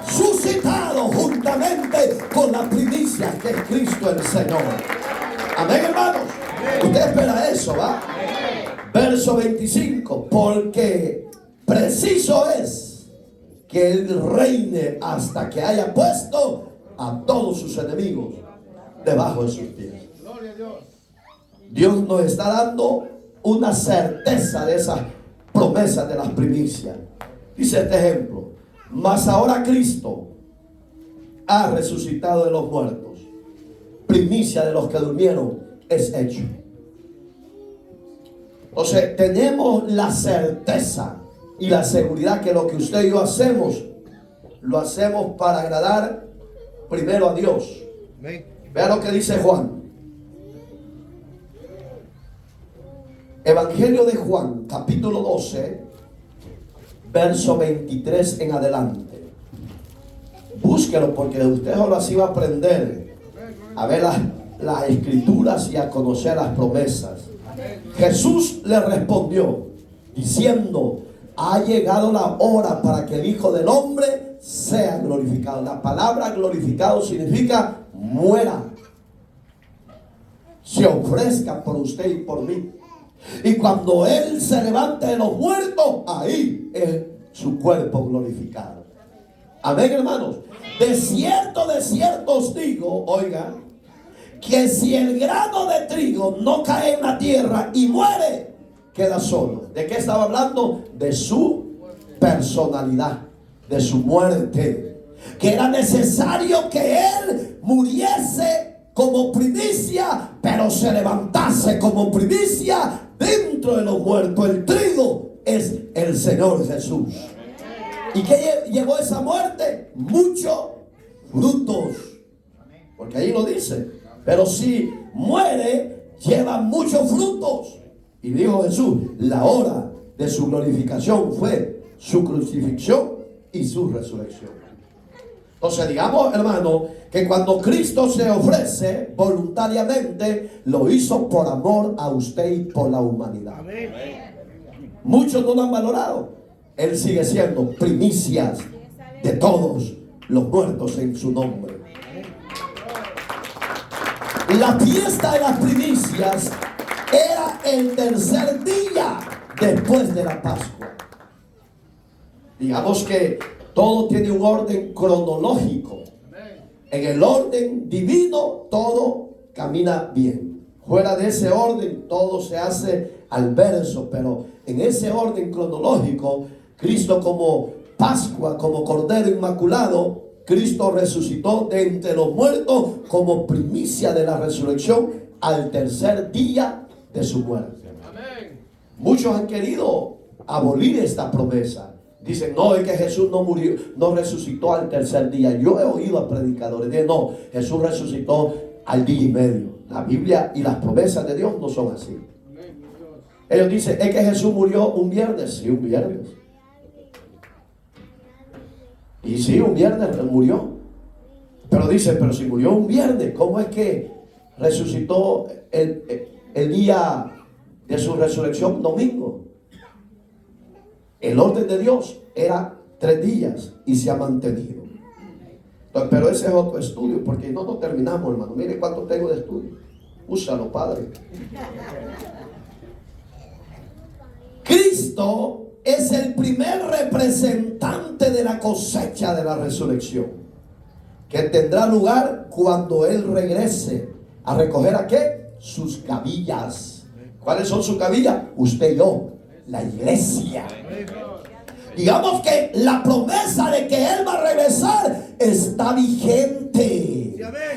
resucitado juntamente con la primicia que es Cristo el Señor. Amén, hermanos. Usted espera eso, ¿va? Verso 25, porque preciso es que Él reine hasta que haya puesto a todos sus enemigos debajo de sus pies. Dios nos está dando una certeza de esas promesas de las primicias. Dice este ejemplo: mas ahora Cristo ha resucitado de los muertos, primicia de los que durmieron es hecho. Entonces tenemos la certeza y la seguridad que lo que usted y yo hacemos, lo hacemos para agradar primero a Dios. Vea lo que dice Juan. Evangelio de Juan, capítulo 12, verso 23 en adelante. Búsquelo, porque usted solo así va a aprender a ver las escrituras y a conocer las promesas. Jesús le respondió diciendo: ha llegado la hora para que el Hijo del Hombre sea glorificado. La palabra glorificado significa muera, se ofrezca por usted y por mí. Y cuando Él se levante de los muertos, ahí es su cuerpo glorificado. Amén, hermanos. De cierto os digo, oigan, que si el grano de trigo no cae en la tierra y muere, queda solo. ¿De qué estaba hablando? De su personalidad, de su muerte. Que era necesario que Él muriese como primicia, pero se levantase como primicia dentro de los muertos. El trigo es el Señor Jesús. ¿Y qué llevó esa muerte? Muchos frutos. Porque ahí lo dice. Pero si muere, lleva muchos frutos. Y dijo Jesús, la hora de su glorificación fue su crucifixión y su resurrección. Entonces digamos, hermano, que cuando Cristo se ofrece voluntariamente, lo hizo por amor a usted y por la humanidad. Muchos no lo han valorado. Él sigue siendo primicias de todos los muertos en su nombre. La fiesta de las primicias era el tercer día después de la Pascua. Digamos que todo tiene un orden cronológico. En el orden divino todo camina bien. Fuera de ese orden todo se hace al verso, pero en ese orden cronológico, Cristo como Pascua, como Cordero Inmaculado, Cristo resucitó de entre los muertos como primicia de la resurrección al tercer día de su muerte. Muchos han querido abolir esta promesa. Dicen, no, es que Jesús no murió, no resucitó al tercer día. Yo he oído a predicadores decir, no, Jesús resucitó al día y medio. La Biblia y las promesas de Dios no son así. Ellos dicen, es que Jesús murió un viernes. Sí, un viernes. Y sí, un viernes murió. Pero dicen, pero si murió un viernes, ¿cómo es que resucitó el día de su resurrección domingo? El orden de Dios era 3 días y se ha mantenido. Entonces, pero ese es otro estudio, porque no terminamos, hermano. Mire cuánto tengo de estudio. Úsalo, Padre. Cristo es el primer representante de la cosecha de la resurrección, que tendrá lugar cuando Él regrese a recoger ¿a qué? Sus gavillas. ¿Cuáles son sus gavillas? Usted y yo, la iglesia. Digamos que la promesa de que Él va a regresar está vigente.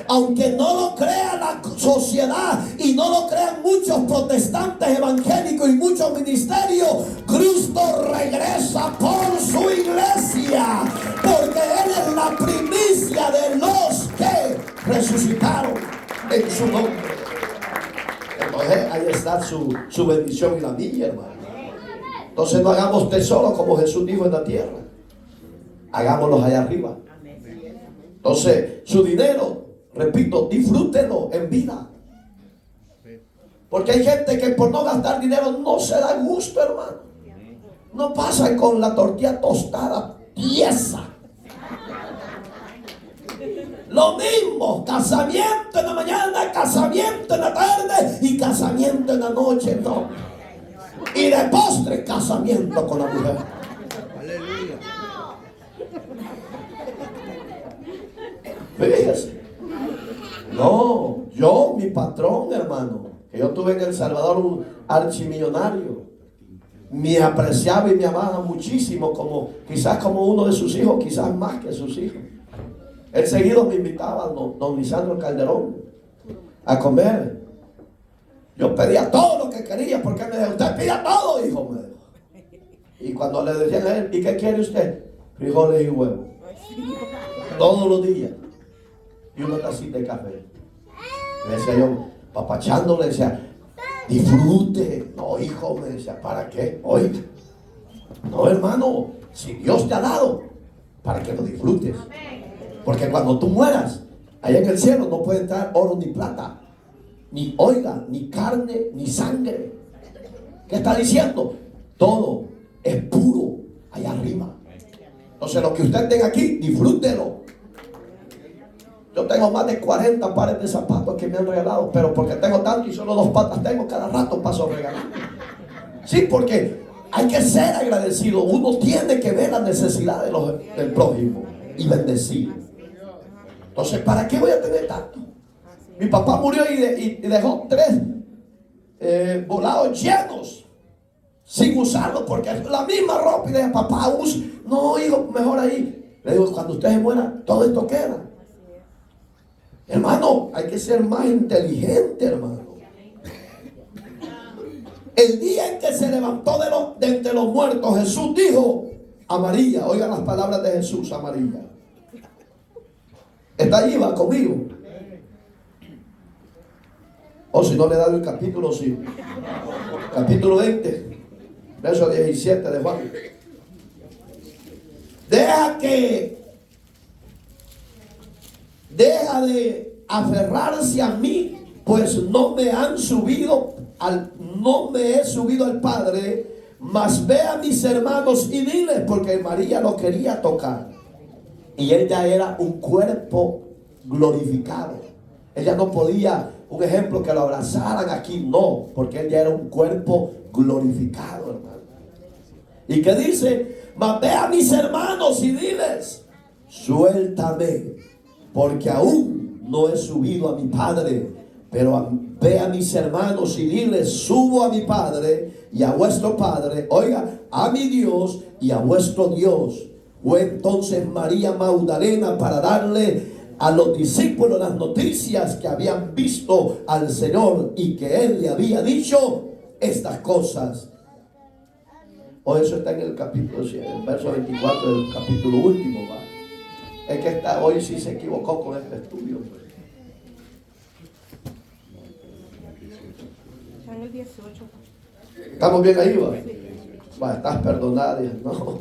Aunque no lo crea la sociedad y no lo crean muchos protestantes evangélicos y muchos ministerios, Cristo regresa por su iglesia, porque Él es la primicia de los que resucitaron en su nombre. Entonces ahí está su bendición y la mía, hermano. Entonces no hagamos tesoros como Jesús dijo en la tierra, hagámoslos allá arriba. Entonces su dinero, repito, disfrútenlo en vida, porque hay gente que por no gastar dinero no se da gusto, hermano. No pasan con la tortilla tostada tiesa. Lo mismo, casamiento en la mañana, casamiento en la tarde y casamiento en la noche, no. Y de postre, casamiento con la mujer. Aleluya. Fíjese. No, yo, mi patrón, hermano, que yo tuve en El Salvador un archimillonario, me apreciaba y me amaba muchísimo, como quizás como uno de sus hijos, quizás más que sus hijos. Él seguido me invitaba a don Lisandro Calderón a comer. Yo pedía todo lo que quería, porque me dijo, usted pida todo, hijo, me dijo. Y cuando le decían a él, ¿y qué quiere usted? Frijoles y huevos. Todos los días. Y una tacita de café. Le decía yo, papachando, le decía, disfrute. No, hijo, me decía, ¿para qué? Oiga. No, hermano, si Dios te ha dado, para que lo disfrutes. Porque cuando tú mueras, allá en el cielo no puede entrar oro ni plata, ni oiga, ni carne, ni sangre. ¿Qué está diciendo? Todo es puro allá arriba. Entonces lo que usted tenga aquí, disfrútelo. Yo tengo más de 40 pares de zapatos que me han regalado, pero porque tengo tanto y solo 2 patas tengo, cada rato paso regalando. Sí, porque hay que ser agradecido. Uno tiene que ver la necesidad del prójimo y bendecir. Entonces, ¿para qué voy a tener tanto? Mi papá murió y dejó 3 volados llenos sin usarlos, porque es la misma ropa. Y le dije, papá, usa. No, hijo, mejor ahí. Le digo, cuando usted se muera, todo esto queda. Hermano, hay que ser más inteligente, hermano. El día en que se levantó de entre los muertos, Jesús dijo a María, oigan las palabras de Jesús a María. Está allí, va conmigo. O si no le he dado el capítulo, sí. Capítulo 20, verso 17 de Juan. Deja de aferrarse a mí, pues no me he subido al Padre, mas ve a mis hermanos y diles, porque María lo quería tocar. Y él ya era un cuerpo glorificado. Ella no podía, un ejemplo, que lo abrazaran aquí, no, porque él ya era un cuerpo glorificado, hermano. ¿Y qué dice? Mas ve a mis hermanos y diles, suéltame, porque aún no he subido a mi Padre, pero ve a mis hermanos y diles, subo a mi Padre y a vuestro Padre, oiga, a mi Dios y a vuestro Dios. Fue entonces María Magdalena para darle a los discípulos las noticias que habían visto al Señor y que Él le había dicho estas cosas. O eso está en el capítulo, el verso 24 del capítulo último, ¿va? Es que hoy sí se equivocó con este estudio. Está en el 18. ¿Estamos bien ahí, va? Va, estás perdonada, no.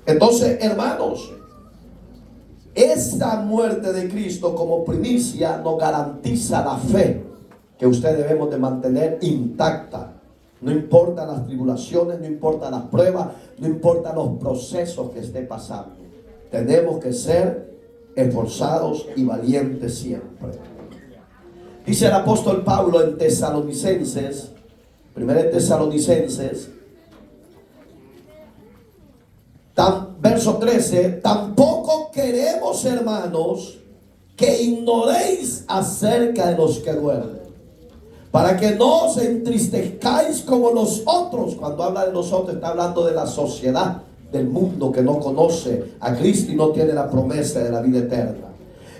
Entonces, hermanos, esta muerte de Cristo como primicia nos garantiza la fe que usted debemos de mantener intacta. No importa las tribulaciones, no importa las pruebas, no importa los procesos que esté pasando. Tenemos que ser esforzados y valientes siempre. Dice el apóstol Pablo en Tesalonicenses, 1 Tesalonicenses, verso 13: tampoco queremos, hermanos, que ignoréis acerca de los que duermen, para que no os entristezcáis como los otros. Cuando habla de nosotros, está hablando de la sociedad del mundo que no conoce a Cristo y no tiene la promesa de la vida eterna,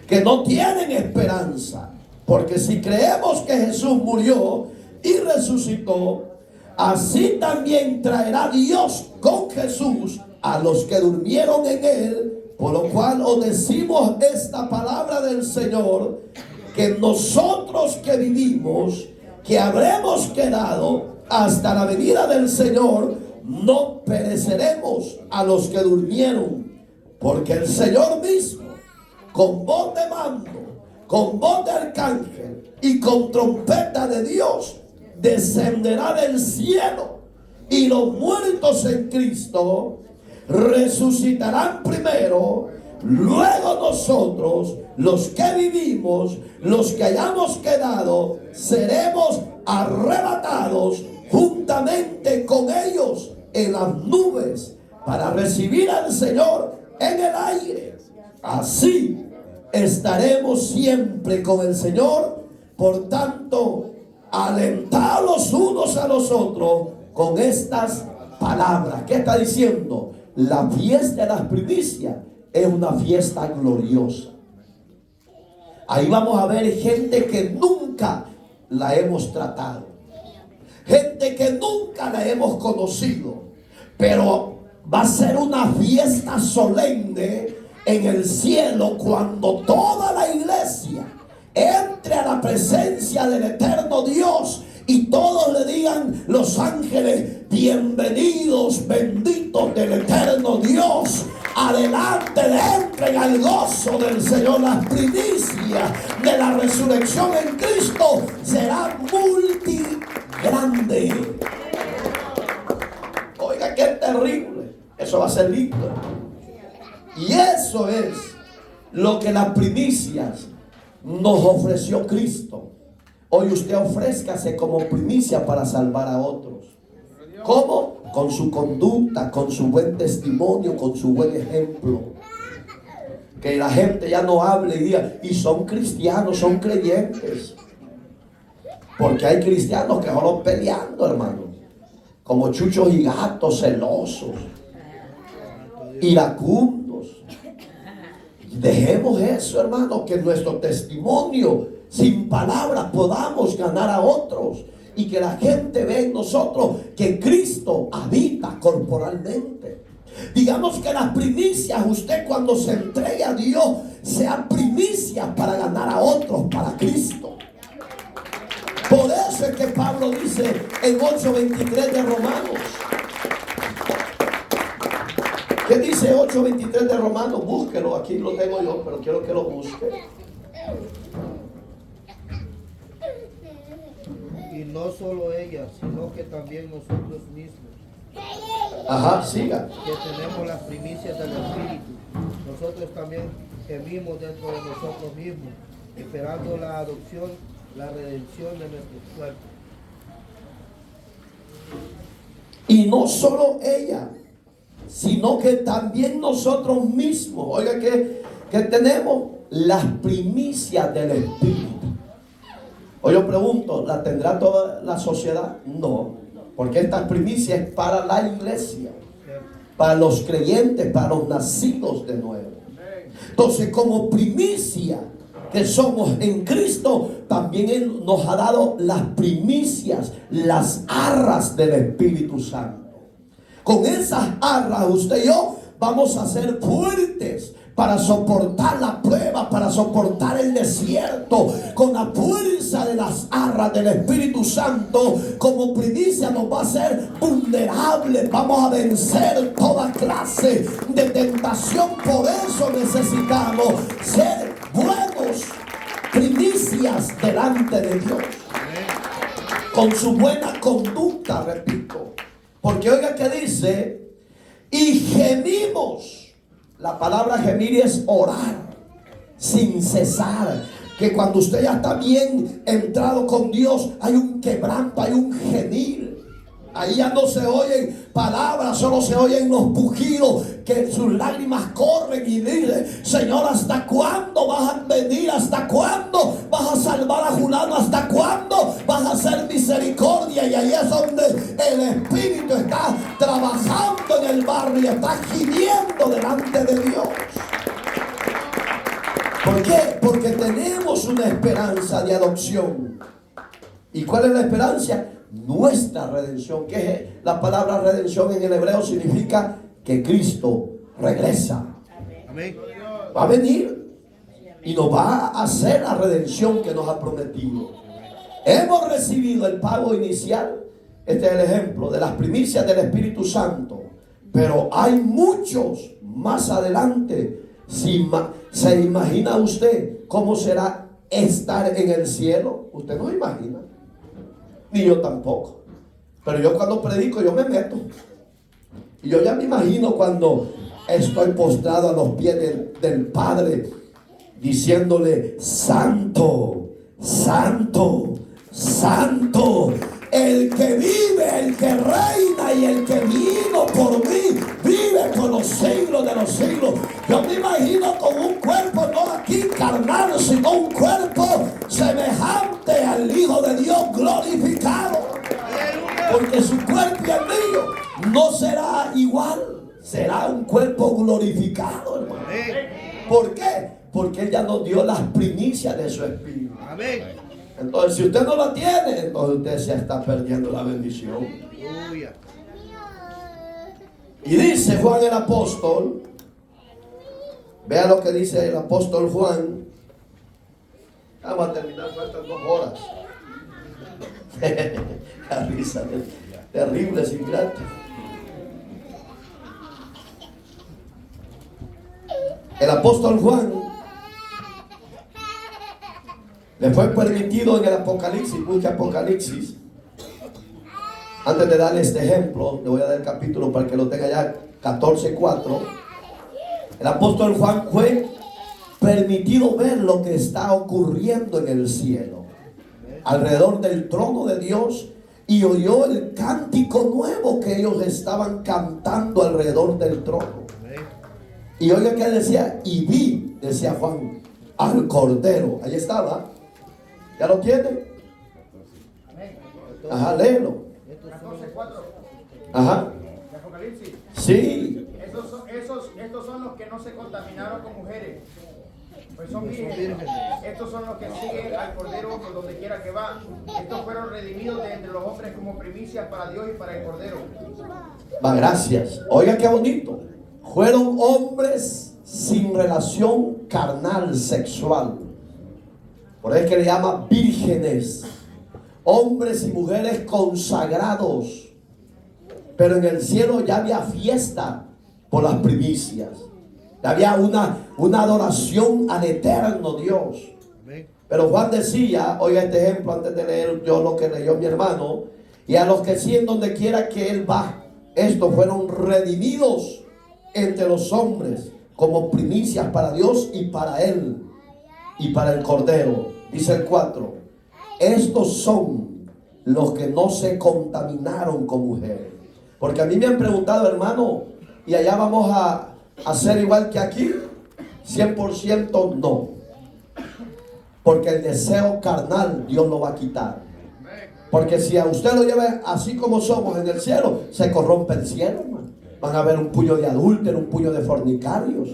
que no tienen esperanza. Porque si creemos que Jesús murió y resucitó, así también traerá Dios con Jesús a los que durmieron en él. Por lo cual os decimos esta palabra del Señor, que nosotros que vivimos, que habremos quedado hasta la venida del Señor, no pereceremos a los que durmieron. Porque el Señor mismo, con voz de mando, con voz de arcángel y con trompeta de Dios, descenderá del cielo, y los muertos en Cristo resucitarán primero. Luego nosotros, los que vivimos, los que hayamos quedado, seremos arrebatados juntamente con ellos en las nubes para recibir al Señor en el aire. Así estaremos siempre con el Señor. Por tanto, alentados los unos a los otros con estas palabras. ¿Qué está diciendo? La fiesta de las primicias es una fiesta gloriosa. Ahí vamos a ver gente que nunca la hemos tratado, gente que nunca la hemos conocido, pero va a ser una fiesta solemne en el cielo cuando toda la iglesia entre a la presencia del eterno Dios y todos le digan, los ángeles: bienvenidos, benditos del eterno Dios. Adelante, entren al gozo del Señor. Las primicias de la resurrección en Cristo será multigrande. Oiga, qué terrible. Eso va a ser lindo. Y eso es lo que las primicias nos ofreció Cristo. Hoy usted ofrézcase como primicia para salvar a otros. ¿Cómo? Con su conducta, con su buen testimonio, con su buen ejemplo. Que la gente ya no hable y diga, y son cristianos, son creyentes. Porque hay cristianos que solo peleando, hermano, como chuchos y gatos, celosos, iracundos. Dejemos eso, hermano, que nuestro testimonio sin palabras podamos ganar a otros, y que la gente vea en nosotros que Cristo habita corporalmente. Digamos que las primicias, usted cuando se entregue a Dios, sean primicias para ganar a otros para Cristo. Por eso es que Pablo dice en 8:23 de Romanos. ¿Qué dice 8:23 de Romanos? Búsquelo, aquí lo tengo yo, pero quiero que lo busque. Y no solo ella, sino que también nosotros mismos, Ajá, siga. que tenemos las primicias del Espíritu, nosotros también gemimos dentro de nosotros mismos, esperando la adopción, la redención de nuestros cuerpos. Y no solo ella, sino que también nosotros mismos. Oiga, que tenemos las primicias del Espíritu. Hoy yo pregunto, ¿la tendrá toda la sociedad? No, porque estas primicias es para la iglesia, para los creyentes, para los nacidos de nuevo. Entonces, como primicia que somos en Cristo, también Él nos ha dado las primicias, las arras del Espíritu Santo. Con esas arras usted y yo vamos a ser fuertes para soportar la prueba, para soportar el desierto. Con la fuerza de las arras del Espíritu Santo, como primicia, nos va a hacer vulnerables. Vamos a vencer toda clase de tentación. Por eso necesitamos ser buenos primicias delante de Dios, con su buena conducta, repito. Porque oiga que dice, y gemimos. La palabra gemir es orar sin cesar. Que cuando usted ya está bien entrado con Dios, hay un quebranto, hay un gemir. Ahí ya no se oyen palabras, solo se oyen los pujidos, que sus lágrimas corren y dicen: Señor, ¿hasta cuándo vas a venir? ¿Hasta cuándo vas a salvar a fulano? ¿Hasta cuándo vas a hacer misericordia? Y ahí es donde el Espíritu está trabajando en el barrio, está gimiendo delante de Dios. ¿Por qué? Porque tenemos una esperanza de adopción. ¿Y cuál es la esperanza? Nuestra redención. ¿Qué es la palabra redención en el hebreo? Significa que Cristo regresa. Amén. Va a venir y nos va a hacer la redención que nos ha prometido. Hemos recibido el pago inicial. Este es el ejemplo de las primicias del Espíritu Santo. Pero hay muchos más adelante. Si se imagina usted cómo será estar en el cielo, usted no imagina. Ni yo tampoco. Pero yo cuando predico, yo me meto. Y yo ya me imagino cuando estoy postrado a los pies del Padre, diciéndole: Santo, Santo, Santo, el que vive, el que reina y el que vino por mí, vive por los siglos de los siglos. Yo me imagino con un cuerpo no aquí carnal, sino un cuerpo semejante al Hijo de Dios glorificado. Porque su cuerpo y el mío no será igual, será un cuerpo glorificado, hermano. ¿Por qué? Porque Él ya nos dio las primicias de su Espíritu. Amén. Entonces, si usted no la tiene, entonces usted se está perdiendo la bendición. Aleluya. Y dice Juan el apóstol, vea lo que dice el apóstol Juan. Vamos a terminar, faltan 2 horas. La risa terrible, sin grato. El apóstol Juan le fue permitido en el Apocalipsis, busque Apocalipsis. Antes de darle este ejemplo, le voy a dar el capítulo para que lo tenga ya, 14:4. El apóstol Juan fue permitido ver lo que está ocurriendo en el cielo, alrededor del trono de Dios, y oyó el cántico nuevo que ellos estaban cantando alrededor del trono. Y oiga que decía, y vi, decía Juan, al Cordero. Ahí estaba. ¿Ya lo tiene? Ajá, léelo. 14:4. Ajá. De Apocalipsis. Sí. Estos son los que no se contaminaron con mujeres, pues son vírgenes. vírgenes. Estos son los que siguen al Cordero por donde quiera que va. Estos fueron redimidos de entre los hombres como primicias para Dios y para el Cordero. Va, gracias. Oiga qué bonito. Fueron hombres sin relación carnal, sexual. Por eso es que le llama vírgenes. Hombres y mujeres consagrados. Pero en el cielo ya había fiesta por las primicias. Ya había una adoración al eterno Dios. Pero Juan decía, oiga este ejemplo antes de leer yo lo que leyó mi hermano: y a los que siguen donde quiera que él va, estos fueron redimidos entre los hombres como primicias para Dios y para él y para el Cordero. Dice el 4: estos son los que no se contaminaron con mujeres. Porque a mí me han preguntado, hermano, ¿y allá vamos a hacer igual que aquí? 100% no. Porque el deseo carnal Dios lo va a quitar. Porque si a usted lo lleva así como somos en el cielo, se corrompe el cielo, hermano. Van a haber un puño de adúlteros, un puño de fornicarios.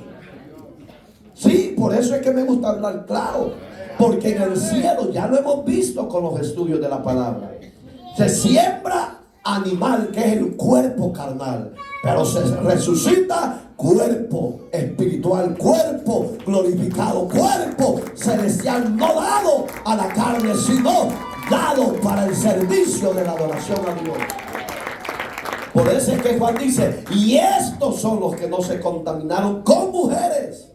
Sí, por eso es que me gusta hablar claro. Porque en el cielo ya lo hemos visto con los estudios de la palabra. Se siembra animal, que es el cuerpo carnal, pero se resucita cuerpo espiritual, cuerpo glorificado, cuerpo celestial, no dado a la carne, sino dado para el servicio de la adoración a Dios. Por eso es que Juan dice: y estos son los que no se contaminaron con mujeres,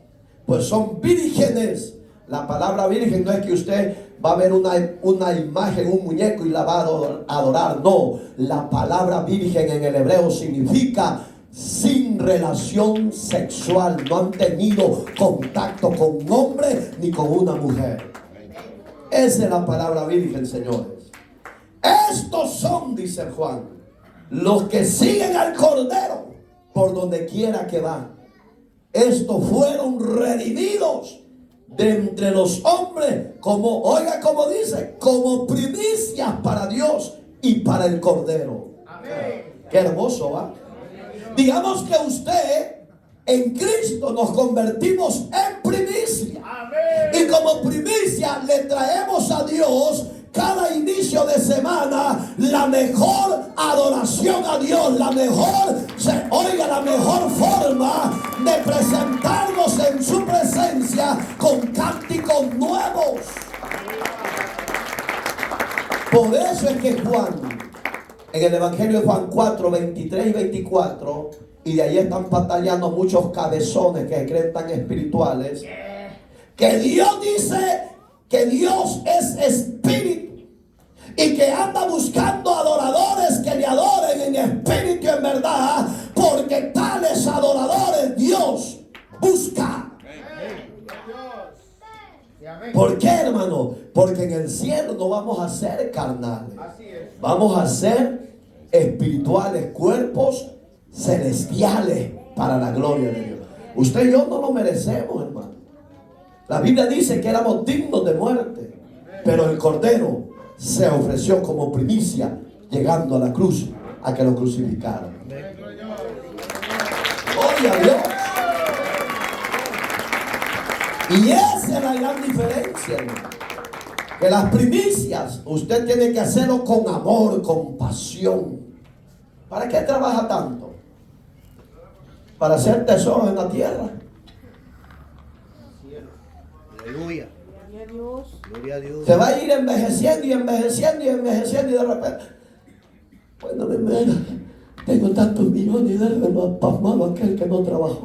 pues son vírgenes. La palabra virgen no es que usted va a ver una imagen, un muñeco y la va a adorar. No, la palabra virgen en el hebreo significa sin relación sexual. No han tenido contacto con un hombre ni con una mujer. Esa es la palabra virgen, señores. Estos son, dice Juan, los que siguen al Cordero por donde quiera que van. Estos fueron redimidos de entre los hombres, como, oiga como dice, como primicias para Dios y para el Cordero. Amén. Qué hermoso, ¿va? Digamos que usted en Cristo nos convertimos en primicia. Amén. Y como primicia le traemos a Dios cada inicio de semana la mejor adoración a Dios, la mejor forma de presentarnos en su presencia con cánticos nuevos. Por eso es que Juan, en el Evangelio de Juan 4, 23 y 24, y de ahí están batallando muchos cabezones que se creen tan espirituales, que Dios dice que Dios es espíritu y que anda buscando adoradores que le adoren en espíritu y en verdad, porque tales adoradores Dios busca. ¿Por qué, hermano? Porque en el cielo no vamos a ser carnales, vamos a ser espirituales, cuerpos celestiales para la gloria de Dios. Usted y yo no lo merecemos, hermano. La Biblia dice que éramos dignos de muerte, pero el Cordero se ofreció como primicia, llegando a la cruz a que lo crucificaran. Gloria a Dios. Y esa es la gran diferencia, hermano. Que las primicias usted tiene que hacerlo con amor, con pasión. ¿Para qué trabaja tanto? Para hacer tesoros en la tierra. Aleluya. Gloria a Dios. Se va a ir envejeciendo y envejeciendo y envejeciendo, y de repente, cuando me muera, tengo tantos millones y déjame pasmado aquel que no trabajó.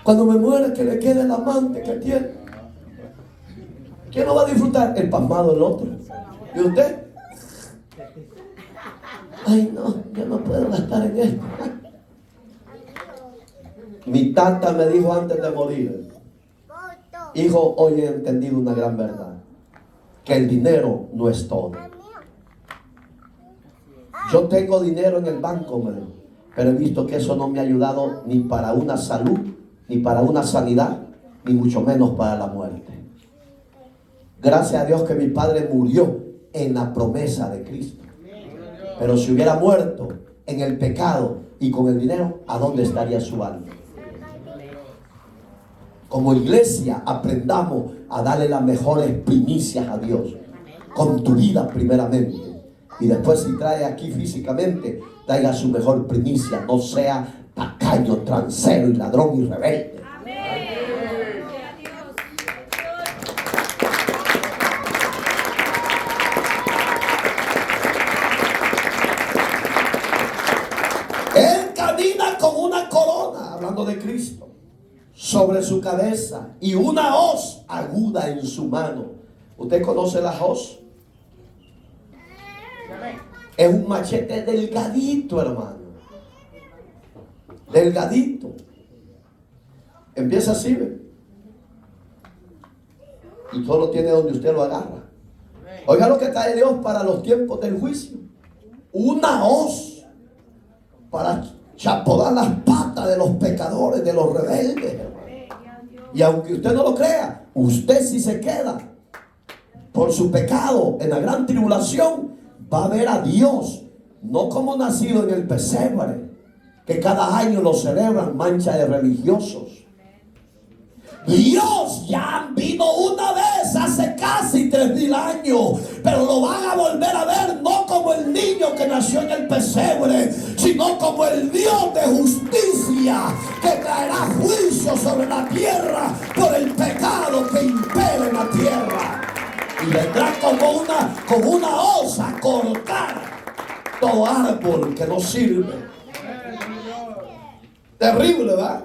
Cuando me muera, que le quede el amante que tiene. ¿Quién lo va a disfrutar? El pasmado, el otro. ¿Y usted? Ay, no, yo no puedo gastar en esto. Mi tata me dijo antes de morir: hijo, hoy he entendido una gran verdad, que el dinero no es todo. Yo tengo dinero en el banco, pero he visto que eso no me ha ayudado ni para una salud, ni para una sanidad, ni mucho menos para la muerte. Gracias a Dios que mi padre murió en la promesa de Cristo. Pero si hubiera muerto en el pecado y con el dinero, ¿a dónde estaría su alma? Como iglesia, aprendamos a darle las mejores primicias a Dios, con tu vida primeramente, y después, si trae aquí físicamente, traiga su mejor primicia. No sea tacaño, transero y ladrón y rebelde. Él camina con una corona, hablando de Cristo, sobre su cabeza, y una hoz aguda en su mano. ¿Usted conoce la hoz? Es un machete delgadito, hermano. Delgadito. Empieza así, ¿ve? Y solo tiene donde usted lo agarra. Oiga lo que trae Dios para los tiempos del juicio: una hoz para chapodar las patas de los pecadores, de los rebeldes, hermano. Y aunque usted no lo crea, usted, si se queda por su pecado en la gran tribulación, va a ver a Dios, no como nacido en el pesebre, que cada año lo celebran mancha de religiosos. Dios ya vino una vez hace casi 3000 años, pero lo van a volver a ver no como el niño que nació en el pesebre, sino como el Dios de justicia que traerá juicio sobre la tierra por el pecado que impera en la tierra. Y vendrá como una osa a cortar todo árbol que no sirve. Terrible, ¿verdad?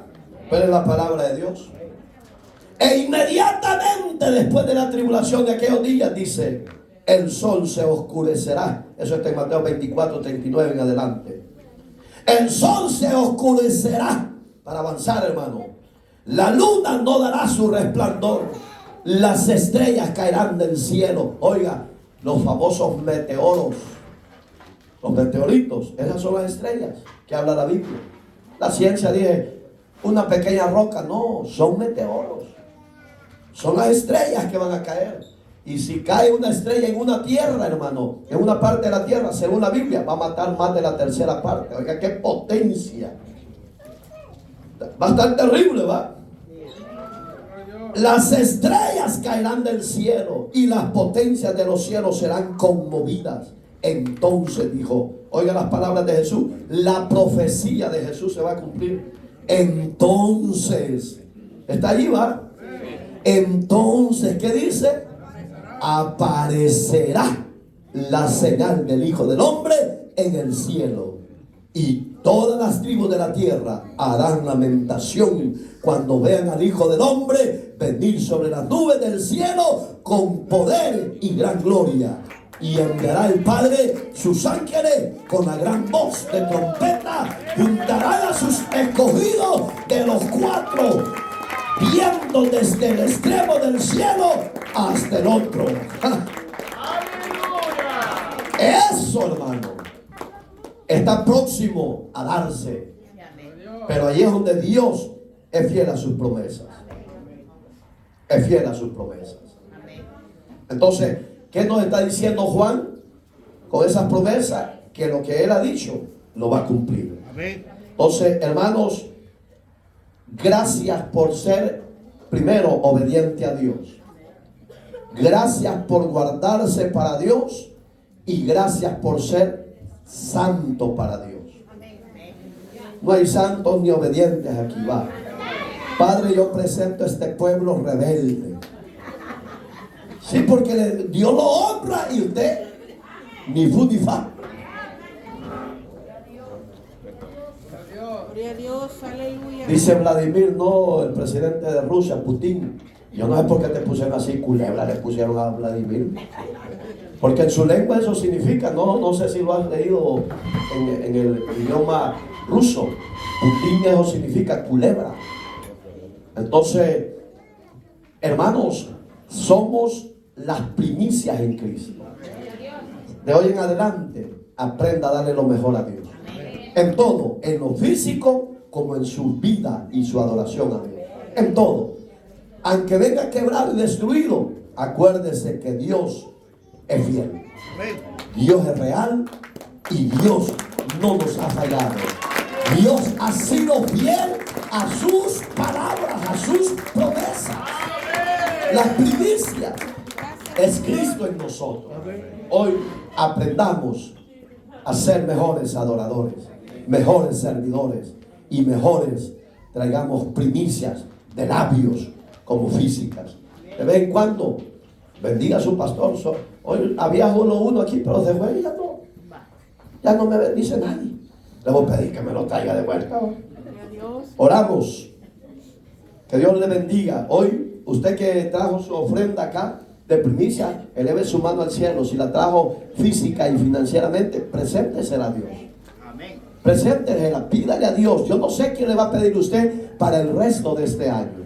Pero es la palabra de Dios. E inmediatamente después de la tribulación de aquellos días, dice, el sol se oscurecerá. Eso está en Mateo 24, 39 en adelante. El sol se oscurecerá. Para avanzar, hermano. La luna no dará su resplandor. Las estrellas caerán del cielo. Oiga, los famosos meteoros. Los meteoritos. Esas son las estrellas que habla la Biblia. La ciencia dice, una pequeña roca. No, son meteoros. Son las estrellas que van a caer. Y si cae una estrella en una tierra, hermano, en una parte de la tierra, según la Biblia, va a matar más de la tercera parte. Oiga, qué potencia. Va a estar terrible, ¿va? Las estrellas caerán del cielo y las potencias de los cielos serán conmovidas. Entonces dijo, oiga las palabras de Jesús, la profecía de Jesús se va a cumplir. Entonces, está allí, ¿va? Entonces, ¿qué dice? Aparecerá la señal del Hijo del Hombre en el cielo, y todas las tribus de la tierra harán lamentación cuando vean al Hijo del Hombre venir sobre las nubes del cielo con poder y gran gloria. Y enviará el Padre sus ángeles con la gran voz de trompeta, juntarán a sus escogidos de los cuatro viendo desde el extremo del cielo hasta el otro. Eso, hermano, está próximo a darse. Pero allí es donde Dios es fiel a sus promesas. Es fiel a sus promesas. Entonces, ¿qué nos está diciendo Juan con esas promesas? Que lo que él ha dicho lo va a cumplir. Entonces, hermanos, gracias por ser primero obediente a Dios. Gracias por guardarse para Dios. Y gracias por ser santo para Dios. No hay santos ni obedientes aquí, va. Padre, yo presento a este pueblo rebelde. Sí, porque Dios lo honra y usted ni fu ni fa. Gloria a Dios, aleluya. Dice Vladimir, no, el presidente de Rusia, Putin. Yo no sé por qué te pusieron así, culebra, le pusieron a Vladimir. Porque en su lengua eso significa, no sé si lo has leído en el idioma ruso. Putin, eso significa culebra. Entonces, hermanos, somos las primicias en Cristo. De hoy en adelante, aprenda a darle lo mejor a Dios. En todo, en lo físico como en su vida y su adoración a Dios. En todo. Aunque venga quebrado y destruido, acuérdese que Dios es fiel. Dios es real y Dios no nos ha fallado. Dios ha sido fiel a sus palabras, a sus promesas. La primicia es Cristo en nosotros. Hoy aprendamos a ser mejores adoradores, mejores servidores y mejores traigamos primicias de labios como físicas. De vez en cuando bendiga a su pastor. Hoy había uno aquí, pero se fue y ya no me bendice nadie. Le voy a pedir que me lo traiga de vuelta. Oramos. Que Dios le bendiga. Hoy, usted que trajo su ofrenda acá de primicia, eleve su mano al cielo. Si la trajo física y financieramente, preséntesela a Dios. Preséntesela, pídale a Dios. Yo no sé qué le va a pedir usted para el resto de este año.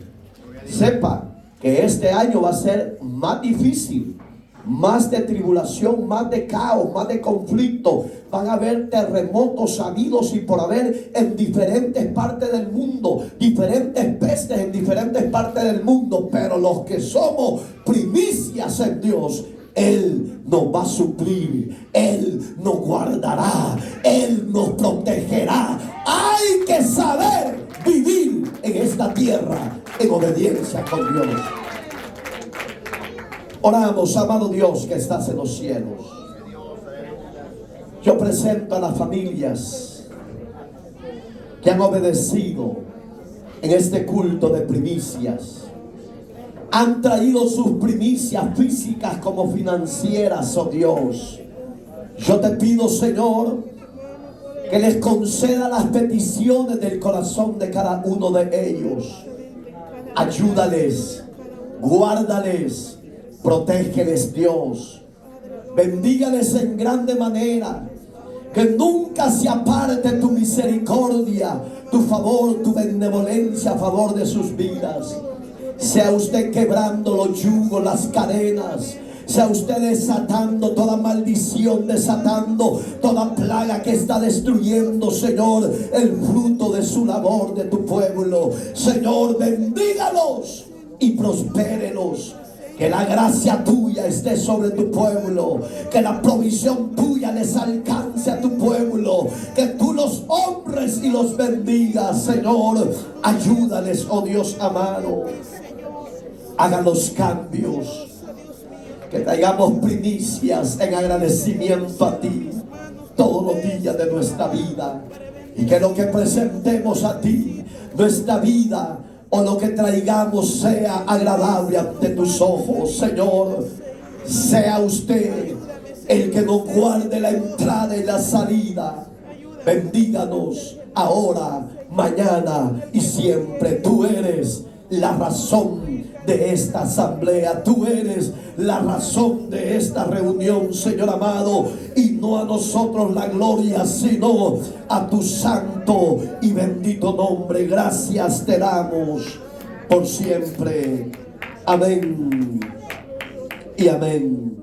Sepa que este año va a ser más difícil, más de tribulación, más de caos, más de conflicto. Van a haber terremotos habidos y por haber en diferentes partes del mundo, diferentes pestes en diferentes partes del mundo, pero los que somos primicias en Dios, Él nos va a suplir, Él nos guardará, Él nos protegerá. Hay que saber vivir en esta tierra en obediencia con Dios. Oramos, amado Dios que estás en los cielos. Yo presento a las familias que han obedecido en este culto de primicias. Han traído sus primicias físicas como financieras, oh Dios. Yo te pido, Señor, que les conceda las peticiones del corazón de cada uno de ellos. Ayúdales, guárdales, protégeles, Dios. Bendígales en grande manera. Que nunca se aparte tu misericordia, tu favor, tu benevolencia a favor de sus vidas. Sea usted quebrando los yugos, las cadenas. Sea usted desatando toda maldición, desatando toda plaga que está destruyendo, Señor, el fruto de su labor, de tu pueblo. Señor, bendígalos y prospérelos. Que la gracia tuya esté sobre tu pueblo. Que la provisión tuya les alcance a tu pueblo. Que tú los honres y los bendigas, Señor. Ayúdales, oh Dios amado. Haga los cambios. Que traigamos primicias en agradecimiento a ti todos los días de nuestra vida. Y que lo que presentemos a ti, nuestra vida o lo que traigamos sea agradable ante tus ojos, Señor. Sea usted el que nos guarde la entrada y la salida. Bendíganos ahora, mañana y siempre. Tú eres la razón de esta asamblea. Tú eres la razón de esta reunión, Señor amado. Y no a nosotros la gloria, sino a tu santo y bendito nombre. Gracias te damos por siempre. Amén y amén.